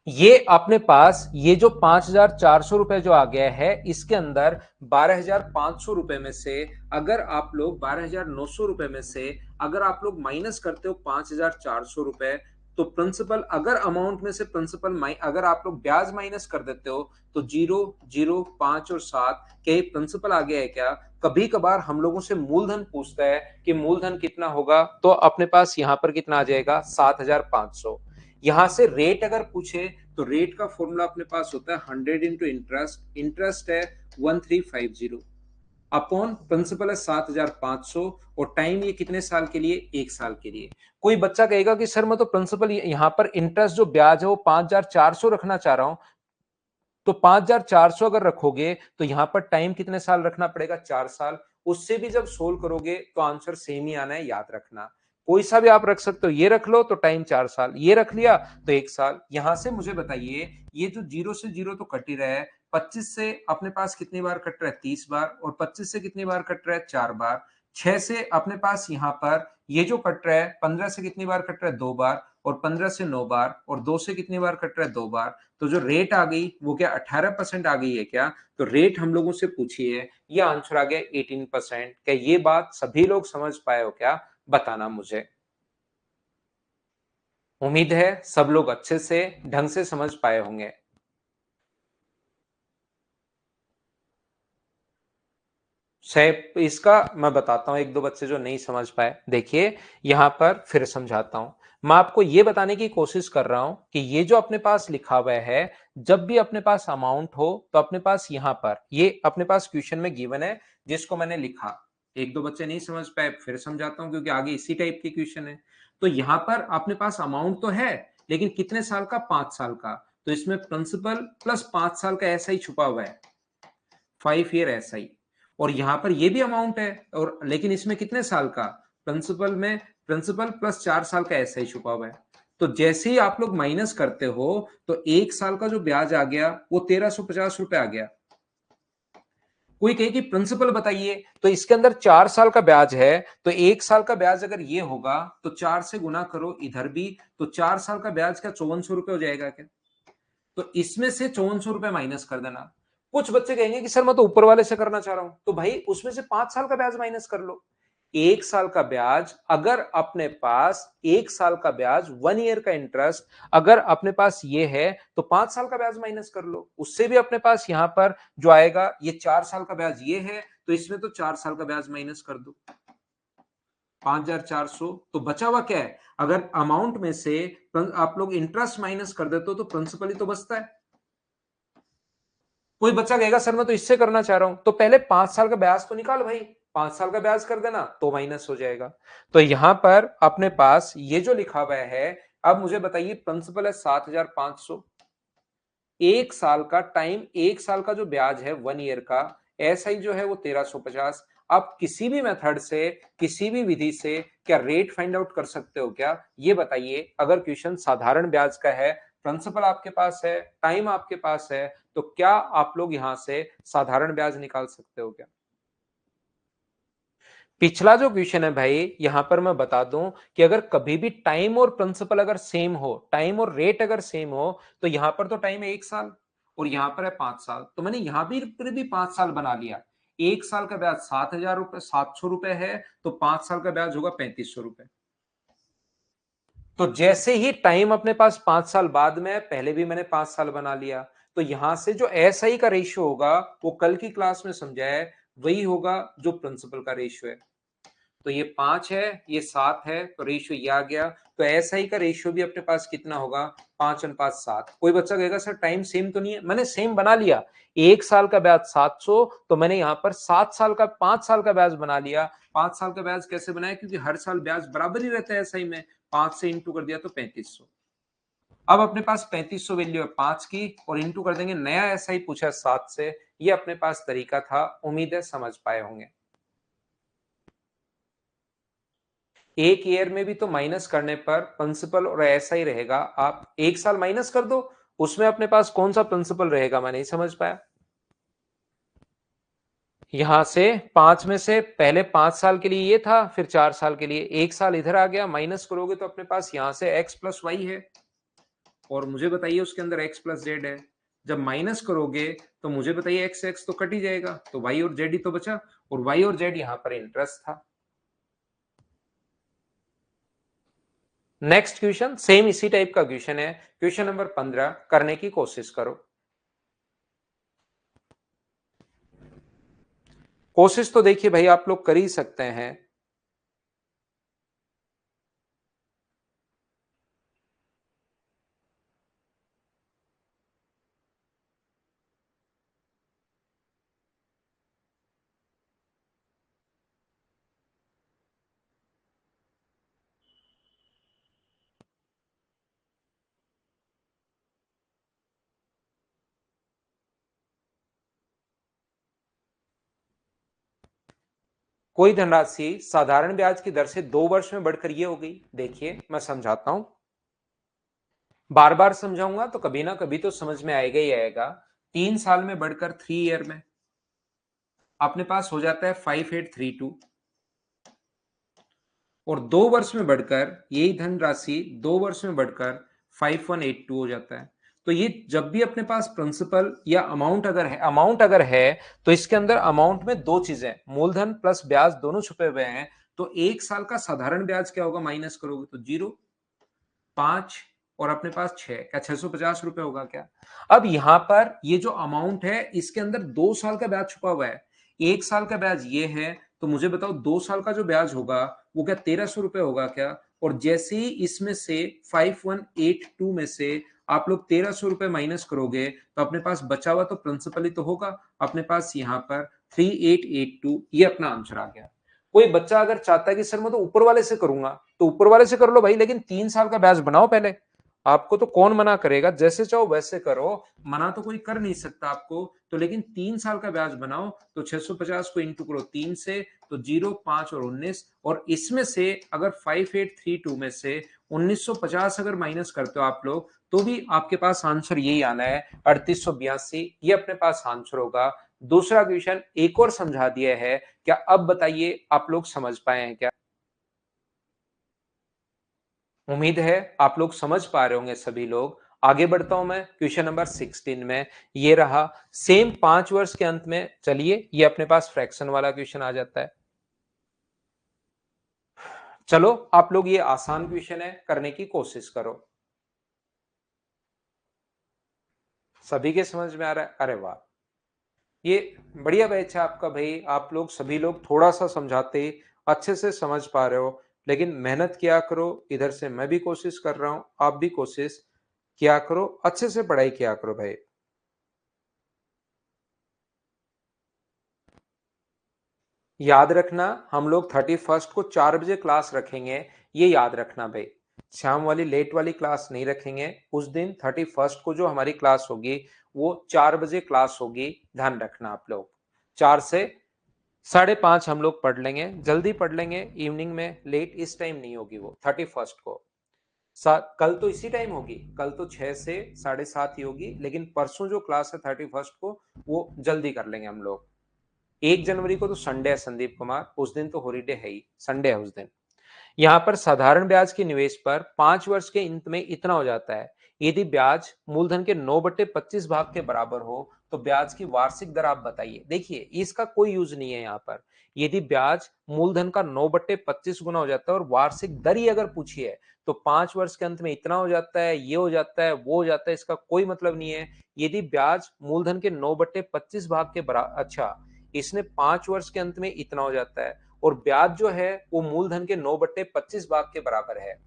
ये अपने पास ये जो 5400 रुपए जो आ गया है इसके अंदर 12500 रुपए में से अगर आप लोग 12900 रुपए में से अगर आप लोग माइनस करते हो 5400 रुपए, तो प्रिंसिपल अगर अमाउंट में से प्रिंसिपल अगर आप लोग ब्याज माइनस कर देते हो तो 0, 0, 5 और 7 क्या ये प्रिंसिपल आ गया है क्या। कभी कभार हम लोगों से मूलधन पूछता है कि मूलधन कितना होगा, तो अपने पास यहां पर कितना आ जाएगा 7500। यहां से रेट अगर पूछे तो रेट का फॉर्मूला अपने पास होता है 100 इंटू इंटरेस्ट, इंटरेस्ट है 1350 अपॉन प्रिंसिपल है 7500 और टाइम ये कितने साल के लिए, 1 साल के लिए। कोई बच्चा कहेगा कि सर मैं तो प्रिंसिपल यहां पर इंटरेस्ट जो ब्याज है वो 5400 रखना चाह रहा हूं, तो 5400 अगर रखोगे तो यहां पर टाइम कितने साल रखना पड़ेगा, 4 साल। उससे भी जब सोल्व करोगे तो आंसर सेम ही आना है, याद रखना। कोई सा भी आप रख सकते हो, ये रख लो तो टाइम 4 साल, ये रख लिया तो 1 साल। यहां से मुझे बताइए ये जो 0 से 0 तो कट ही रहा है, 25 से अपने पास कितनी बार कट रहा है, 30 बार, और 25 से कितनी बार कट रहा है, 4 बार। 6 से अपने पास यहां पर ये जो कट रहा है 15 से कितनी बार कट रहा है, 2 बार, और 15 से 9 बार, और 2 से कितनी बार कट रहा है, 2 बार। तो जो रेट आ गई वो क्या 18% आ गई है क्या। तो रेट हम लोगों से पूछी है, ये आंसर आ गया 18%। क्या ये बात सभी लोग समझ पाए हो क्या, बताना मुझे। उम्मीद है सब लोग अच्छे से ढंग से समझ पाए होंगे। शायद इसका मैं बताता हूं, एक दो बच्चे जो नहीं समझ पाए, देखिए यहां पर फिर समझाता हूं। मैं आपको यह बताने की कोशिश कर रहा हूं कि ये जो अपने पास लिखा हुआ है, जब भी अपने पास अमाउंट हो तो अपने पास यहां पर ये अपने पास क्वेश्चन में गिवन है जिसको मैंने लिखा। एक दो बच्चे नहीं समझ पाए, फिर समझाता हूं क्योंकि आगे इसी टाइप के क्वेश्चन है। तो यहां पर अपने पास अमाउंट तो है लेकिन कितने साल का, 5 साल का। तो इसमें प्रिंसिपल प्लस 5 साल का ऐसा ही छुपा हुआ है, 5 ईयर ऐसा ही। और यहां पर ये भी अमाउंट है और लेकिन इसमें कितने साल का, प्रिंसिपल में प्रिंसिपल प्लस 4 साल का ऐसा ही छुपा हुआ है। तो जैसे ही आप लोग माइनस करते हो तो 1 साल का जो ब्याज आ गया वो 1350 रुपए आ गया। कोई कहे कि प्रिंसिपल बताइए, तो इसके अंदर 4 साल का ब्याज है, तो 1 साल का ब्याज अगर ये होगा तो 4 से गुना करो इधर भी, तो 4 साल का ब्याज क्या 5400 रुपए हो जाएगा क्या। तो इसमें से 5400 रुपए माइनस कर देना। कुछ बच्चे कहेंगे कि सर मैं तो ऊपर वाले से करना चाह रहा हूं, तो भाई उसमें से 5 साल का ब्याज माइनस कर लो। 1 साल का ब्याज अगर अपने पास, 1 साल का ब्याज 1 ईयर का इंटरेस्ट अगर अपने पास ये है तो 5 साल का ब्याज माइनस कर लो, उससे भी अपने पास यहां पर जो आएगा ये 4 साल का ब्याज ये है, तो इसमें तो 4 साल का ब्याज माइनस कर दो 5400। तो बचा हुआ क्या है, अगर अमाउंट में से आप लोग इंटरेस्ट माइनस कर देते हो तो प्रिंसिपल ही तो बचता है। कोई बच्चा कहेगा सर मैं तो इससे करना चाह रहा हूं, तो पहले 5 साल का ब्याज तो निकाल भाई, 5 साल का ब्याज कर देना तो माइनस हो जाएगा। तो यहां पर अपने पास ये जो लिखा हुआ है, अब मुझे बताइए प्रिंसिपल है 7500, 1 साल का टाइम, 1 साल का जो ब्याज है 1 ईयर का, ऐसा ही जो है वो 1350। आप किसी भी मेथड से, किसी भी विधि से क्या रेट फाइंड आउट कर सकते हो क्या, ये बताइए। अगर क्वेश्चन साधारण ब्याज का है, प्रिंसिपल आपके पास है, टाइम आपके पास है, तो क्या आप लोग यहां से साधारण ब्याज निकाल सकते हो क्या। पिछला जो क्वेश्चन है भाई, यहां पर मैं बता दूं कि अगर कभी भी टाइम और प्रिंसिपल अगर सेम हो, टाइम और रेट अगर सेम हो, तो यहां पर तो टाइम है 1 साल और यहां पर है 5 साल, तो मैंने यहां भी फिर भी 5 साल बना लिया। 1 साल का ब्याज 7000 रुपए, 700 रुपए है, तो 5 साल का ब्याज होगा 3500 रुपए। तो जैसे ही टाइम अपने पास 5 साल बाद में, पहले भी मैंने 5 साल बना लिया, तो यहां से जो एसआई का रेशियो होगा वो कल की क्लास में समझाया वही होगा जो प्रिंसिपल का रेशियो है। तो ये 5 है, ये 7 है, तो रेशियो ये आ गया। तो एसआई का रेशियो भी अपने पास कितना होगा? 5:7। कोई बच्चा कहेगा सर टाइम सेम तो नहीं है। मैंने सेम बना लिया। 1 साल का ब्याज 700, तो मैंने यहाँ पर 7 साल का 5 साल का ब्याज बना लिया। 5 साल का ब्याज कैसे बनाया? क्योंकि हर साल ब्याज बराबर ही रहता है एसआई में। 5 से इंटू कर दिया तो 3500। अब अपने पास 3500 वैल्यू है 5 की, और इंटू कर देंगे। नया एसआई पूछा 7 से। ये अपने पास तरीका था। उम्मीद है समझ पाए होंगे। एक ईयर में भी तो माइनस करने पर प्रिंसिपल और ऐसा ही रहेगा। आप 1 साल माइनस कर दो, उसमें अपने पास कौन सा प्रिंसिपल रहेगा? मैं नहीं समझ पाया। यहां से 5 में से पहले 5 साल के लिए ये था, फिर 4 साल के लिए 1 साल इधर आ गया। माइनस करोगे तो अपने पास यहां से x प्लस वाई है, और मुझे बताइए उसके अंदर x प्लस जेड है। जब माइनस करोगे तो मुझे बताइए एक्स एक्स तो कट ही जाएगा, तो y और z ही तो बचा, और y और z यहां पर इंटरेस्ट था। नेक्स्ट क्वेश्चन सेम इसी टाइप का क्वेश्चन है। क्वेश्चन नंबर 15 करने की कोशिश करो। कोशिश तो देखिए भाई आप लोग कर ही सकते हैं। कोई धनराशि साधारण ब्याज की दर से 2 वर्ष में बढ़कर ये हो गई। देखिए मैं समझाता हूं, बार बार समझाऊंगा तो कभी ना कभी तो समझ में आएगा ही आएगा। 3 साल में बढ़कर 3 ईयर में अपने पास हो जाता है 5832, और 2 वर्ष में बढ़कर यही धनराशि 2 वर्ष में बढ़कर 5182 हो जाता है। तो ये जब भी अपने पास प्रिंसिपल या अमाउंट अगर है तो इसके अंदर अमाउंट में दो चीजें, मूलधन प्लस ब्याज दोनों छुपे हुए हैं। तो 1 साल का साधारण ब्याज क्या होगा? माइनस करोगे तो 0, 5, और अपने पास 6, क्या 650 रुपए होगा क्या? अब यहां पर ये जो अमाउंट है इसके अंदर 2 साल का ब्याज छुपा हुआ है। 1 साल का ब्याज ये है, तो मुझे बताओ 2 साल का जो ब्याज होगा वो क्या 1300 रुपए होगा क्या? और जैसे ही इसमें से 5182 में से आप लोग 1300 रुपए माइनस करोगे तो अपने पास बचा हुआ तो प्रिंसिपल ही तो होगा। अपने पास यहाँ पर 3882, ये अपना आंसर आ गया। कोई बच्चा अगर चाहता है कि सर मैं तो ऊपर वाले से करूंगा, तो ऊपर वाले से कर लो भाई, लेकिन 3 साल का ब्याज बनाओ पहले। आपको तो कौन मना करेगा? जैसे चाहो वैसे करो, मना तो कोई कर नहीं सकता आपको। तो लेकिन 3 साल का ब्याज बनाओ। तो 650 को इंटू करो 3 से, तो 0, 5 और 19, और इसमें से अगर 5832 में से 1950 अगर माइनस करते हो आप लोग, तो भी आपके पास आंसर यही आना है 3882। ये अपने पास आंसर होगा। दूसरा क्वेश्चन एक और समझा दिया है। क्या अब बताइए आप लोग समझ पाए हैं क्या? उम्मीद है आप लोग समझ पा रहे होंगे सभी लोग। आगे बढ़ता हूं मैं क्वेश्चन नंबर 16 में। ये रहा सेम 5 वर्ष के अंत में। चलिए ये अपने पास फ्रैक्शन वाला क्वेश्चन आ जाता है। चलो आप लोग, ये आसान क्वेश्चन है, करने की कोशिश करो। सभी के समझ में आ रहा है? अरे वाह, ये बढ़िया बैच है आपका भाई। आप लोग सभी लोग थोड़ा सा समझाते अच्छे से समझ पा रहे हो, लेकिन मेहनत किया करो। इधर से मैं भी कोशिश कर रहा हूं, आप भी कोशिश किया करो, अच्छे से पढ़ाई किया करो भाई। याद रखना, हम लोग 31st को 4 बजे क्लास रखेंगे। ये याद रखना भाई, शाम वाली लेट वाली क्लास नहीं रखेंगे। उस दिन 31st को जो हमारी क्लास होगी वो 4 बजे क्लास होगी। ध्यान रखना आप लोग। 4 से 5:30 हम लोग पढ़ लेंगे, जल्दी पढ़ लेंगे इवनिंग में। लेट इस टाइम नहीं होगी वो 31st को। कल तो इसी टाइम होगी, कल तो 6 से 7:30 ही होगी, लेकिन परसों जो क्लास है 31st को वो जल्दी कर लेंगे हम लोग। 1 जनवरी को तो संडे है संदीप कुमार, उस दिन तो हॉलीडे है ही, संडे है उस दिन। यहाँ पर साधारण ब्याज के निवेश पर 5 वर्ष के अंत में इतना हो जाता है। यदि ब्याज मूलधन के 9/25 भाग के बराबर हो तो ब्याज की वार्षिक दर आप बताइए। देखिए इसका कोई यूज नहीं है यहाँ पर। यदि ब्याज मूलधन का 9/25 गुना हो जाता है और वार्षिक दर ही अगर पूछी है तो 5 वर्ष के अंत में इतना हो जाता है, ये हो जाता है, वो हो जाता है, इसका कोई मतलब नहीं है। यदि ब्याज मूलधन के 9/25 भाग के बराबर, अच्छा इसने 5 वर्ष के अंत में इतना हो जाता है और ब्याज जो है वो मूलधन के 9/25 भाग के बराबर है।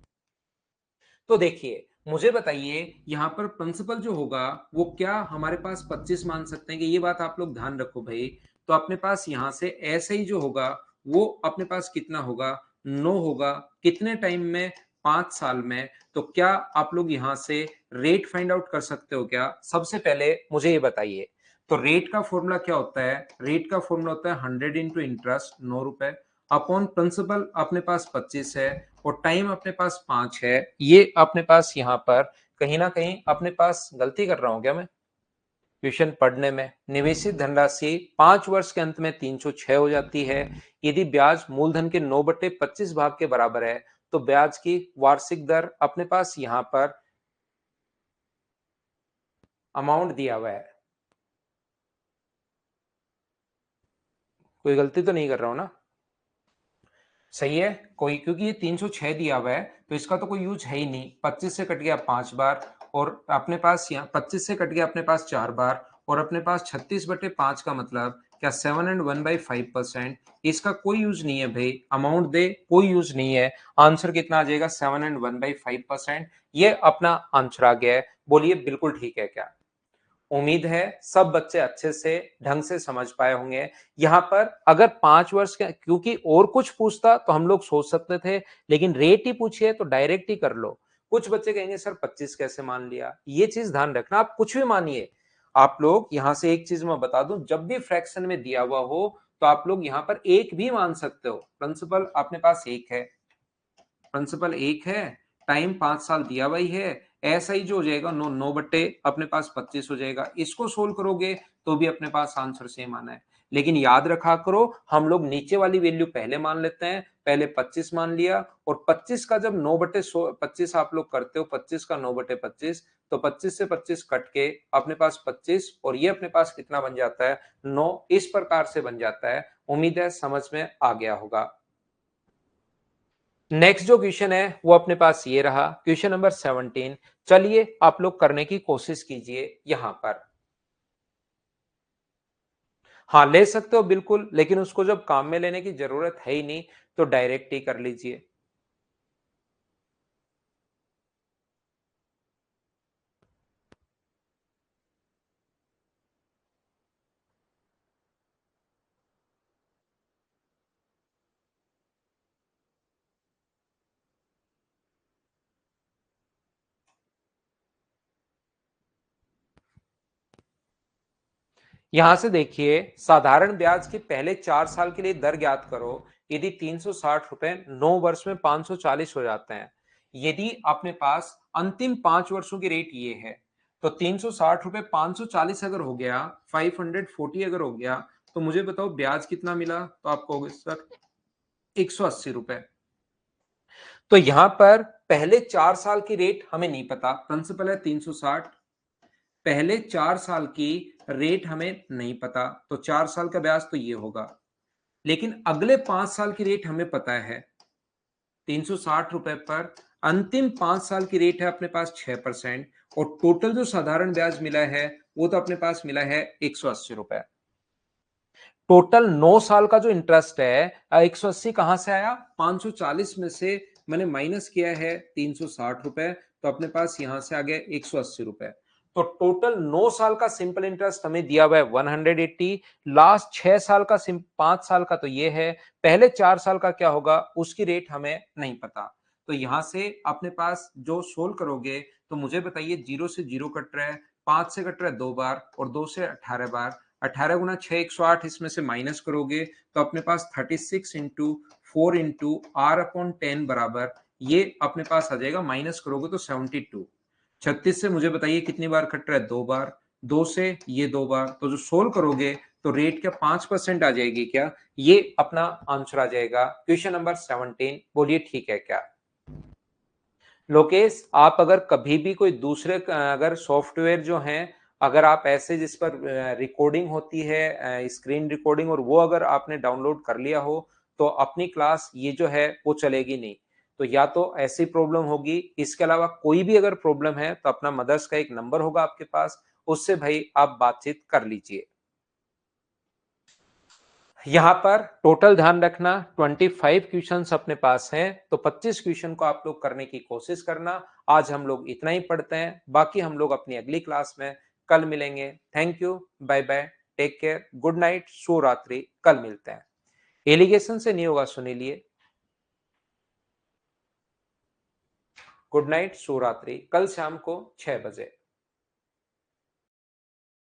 तो देखिए मुझे बताइए यहाँ पर प्रिंसिपल जो होगा वो क्या हमारे पास 25 मान सकते हैं कि, ये बात आप लोग ध्यान रखो भाई। तो अपने पास यहाँ से ऐसे ही जो होगा वो अपने पास कितना होगा, 9 होगा। कितने टाइम में, 5 साल में। तो क्या आप लोग यहाँ से रेट फाइंड आउट कर सकते हो क्या? सबसे पहले मुझे ये बताइए। तो रेट का फॉर्मूला क्या होता है? रेट का फॉर्मूला होता है 100 इंटू इंटरेस्ट 9 रुपए अपॉन प्रिंसिपल अपने पास 25 है और टाइम अपने पास 5 है। ये अपने पास यहाँ पर कहीं ना कहीं अपने पास गलती कर रहा हूं क्या मैं ट्यूशन पढ़ने में? निवेशित धनराशि 5 वर्ष के अंत में 306 हो जाती है। यदि ब्याज मूलधन के 9/25 भाग के बराबर है तो ब्याज की वार्षिक दर अपने पास यहाँ पर अमाउंट दिया हुआ है। कोई गलती तो नहीं कर रहा हूं ना? सही है कोई, क्योंकि ये 306 दिया हुआ है तो इसका तो कोई यूज है ही नहीं। 25 से कट गया 5 बार और अपने पास यहाँ 25 से कट गया अपने पास 4 बार और अपने पास 36/5 का मतलब क्या 7.1/5%। इसका कोई यूज नहीं है भाई, अमाउंट दे कोई यूज नहीं है। आंसर कितना आ जाएगा 7.1/5%। ये अपना आंसर आ गया है। बोलिए बिल्कुल ठीक है क्या? उम्मीद है सब बच्चे अच्छे से ढंग से समझ पाए होंगे। यहाँ पर अगर 5 वर्ष के, क्योंकि और कुछ पूछता तो हम लोग सोच सकते थे, लेकिन रेट ही पूछिए तो डायरेक्ट ही कर लो। कुछ बच्चे कहेंगे सर 25 कैसे मान लिया? ये चीज ध्यान रखना, आप कुछ भी मानिए। आप लोग यहाँ से एक चीज मैं बता दूं, जब भी फ्रैक्शन में दिया हुआ हो तो आप लोग यहाँ पर एक भी मान सकते हो। प्रिंसिपल अपने पास एक है, प्रिंसिपल एक है, टाइम 5 साल दिया हुआ ही है। ऐसा ही जो हो जाएगा 9 अपने पास 25 हो जाएगा। इसको सोल्व करोगे तो भी अपने पास आंसर सेम आना है। लेकिन याद रखा करो हम लोग नीचे वाली वैल्यू पहले मान लेते हैं। पहले 25 मान लिया और 25 का जब 9/25 आप लोग करते हो, 25 का 9/25 तो 25 से 25 कट के अपने पास 25 और ये अपने पास कितना बन जाता है, 9। इस प्रकार से बन जाता है। उम्मीद है समझ में आ गया होगा। नेक्स्ट जो क्वेश्चन है वो अपने पास ये रहा, क्वेश्चन नंबर 17। चलिए आप लोग करने की कोशिश कीजिए यहां पर। हाँ ले सकते हो बिल्कुल, लेकिन उसको जब काम में लेने की जरूरत है ही नहीं तो डायरेक्ट ही कर लीजिए। यहां से देखिए साधारण ब्याज के पहले 4 साल के लिए दर ज्ञात करो। यदि 360 रुपए 9 वर्ष में 540 हो जाते हैं। यदि अपने पास अंतिम 5 वर्षों की रेट ये है तो 360 रुपए 540 अगर हो गया, 540 अगर हो गया तो मुझे बताओ ब्याज कितना मिला? तो आपको होगा सर 180 रुपए। तो यहां पर पहले 4 साल की रेट हमें नहीं पता, प्रिंसिपल है 360। पहले 4 साल की रेट हमें नहीं पता तो 4 साल का ब्याज तो ये होगा। लेकिन अगले 5 साल की रेट हमें पता है 360 रुपए पर। अंतिम 5 साल की रेट है अपने पास 6% और टोटल जो साधारण ब्याज मिला है वो तो अपने पास मिला है 180 रुपए। टोटल 9 साल का जो इंटरेस्ट है 180 कहां से आया? 540 में से मैंने माइनस किया है 360 रुपए तो अपने पास यहां से आ गया 180 रुपए। तो टोटल 9 साल का सिंपल इंटरेस्ट हमें दिया हुआ है 180। लास्ट 6 साल का 5 साल का तो ये है। पहले 4 साल का क्या होगा उसकी रेट हमें नहीं पता। तो यहां से अपने पास जो सोल्व करोगे तो मुझे बताइए 0 से 0 कट रहा है, 5 से कट रहा है 2 बार और 2 से 18 बार। 18 × 6 108, इसमें से माइनस करोगे तो अपने पास 36 इंटू 4 इंटू R/10 बराबर ये अपने पास आ जाएगा। माइनस करोगे तो 72। 36 से मुझे बताइए कितनी बार कट रहा है? 2 बार। 2 से ये 2 बार, तो जो सोल्व करोगे तो रेट क्या 5% आ जाएगी क्या? ये अपना आंसर आ जाएगा क्वेश्चन नंबर 17। बोलिए ठीक है क्या? लोकेश आप अगर कभी भी कोई दूसरे अगर सॉफ्टवेयर जो हैं अगर आप ऐसे जिस पर रिकॉर्डिंग होती है, स्क्रीन रिकॉर्डिंग, और वो अगर आपने डाउनलोड कर लिया हो तो अपनी क्लास ये जो है वो चलेगी नहीं। तो या तो ऐसी प्रॉब्लम होगी, इसके अलावा कोई भी अगर प्रॉब्लम है तो अपना मदर्स का एक नंबर होगा आपके पास, उससे भाई आप बातचीत कर लीजिए। यहाँ पर टोटल ध्यान रखना 25 क्वेश्चंस अपने पास हैं, तो 25 क्वेश्चन को आप लोग करने की कोशिश करना। आज हम लोग इतना ही पढ़ते हैं, बाकी हम लोग अपनी अगली क्लास में कल मिलेंगे। Thank you, bye bye, take care, good night, शुभ रात्रि, कल मिलते हैं। एलिगेशन से नहीं होगा, सुनीलिए। गुड नाइट, शुभ रात्रि, कल शाम को 6 बजे।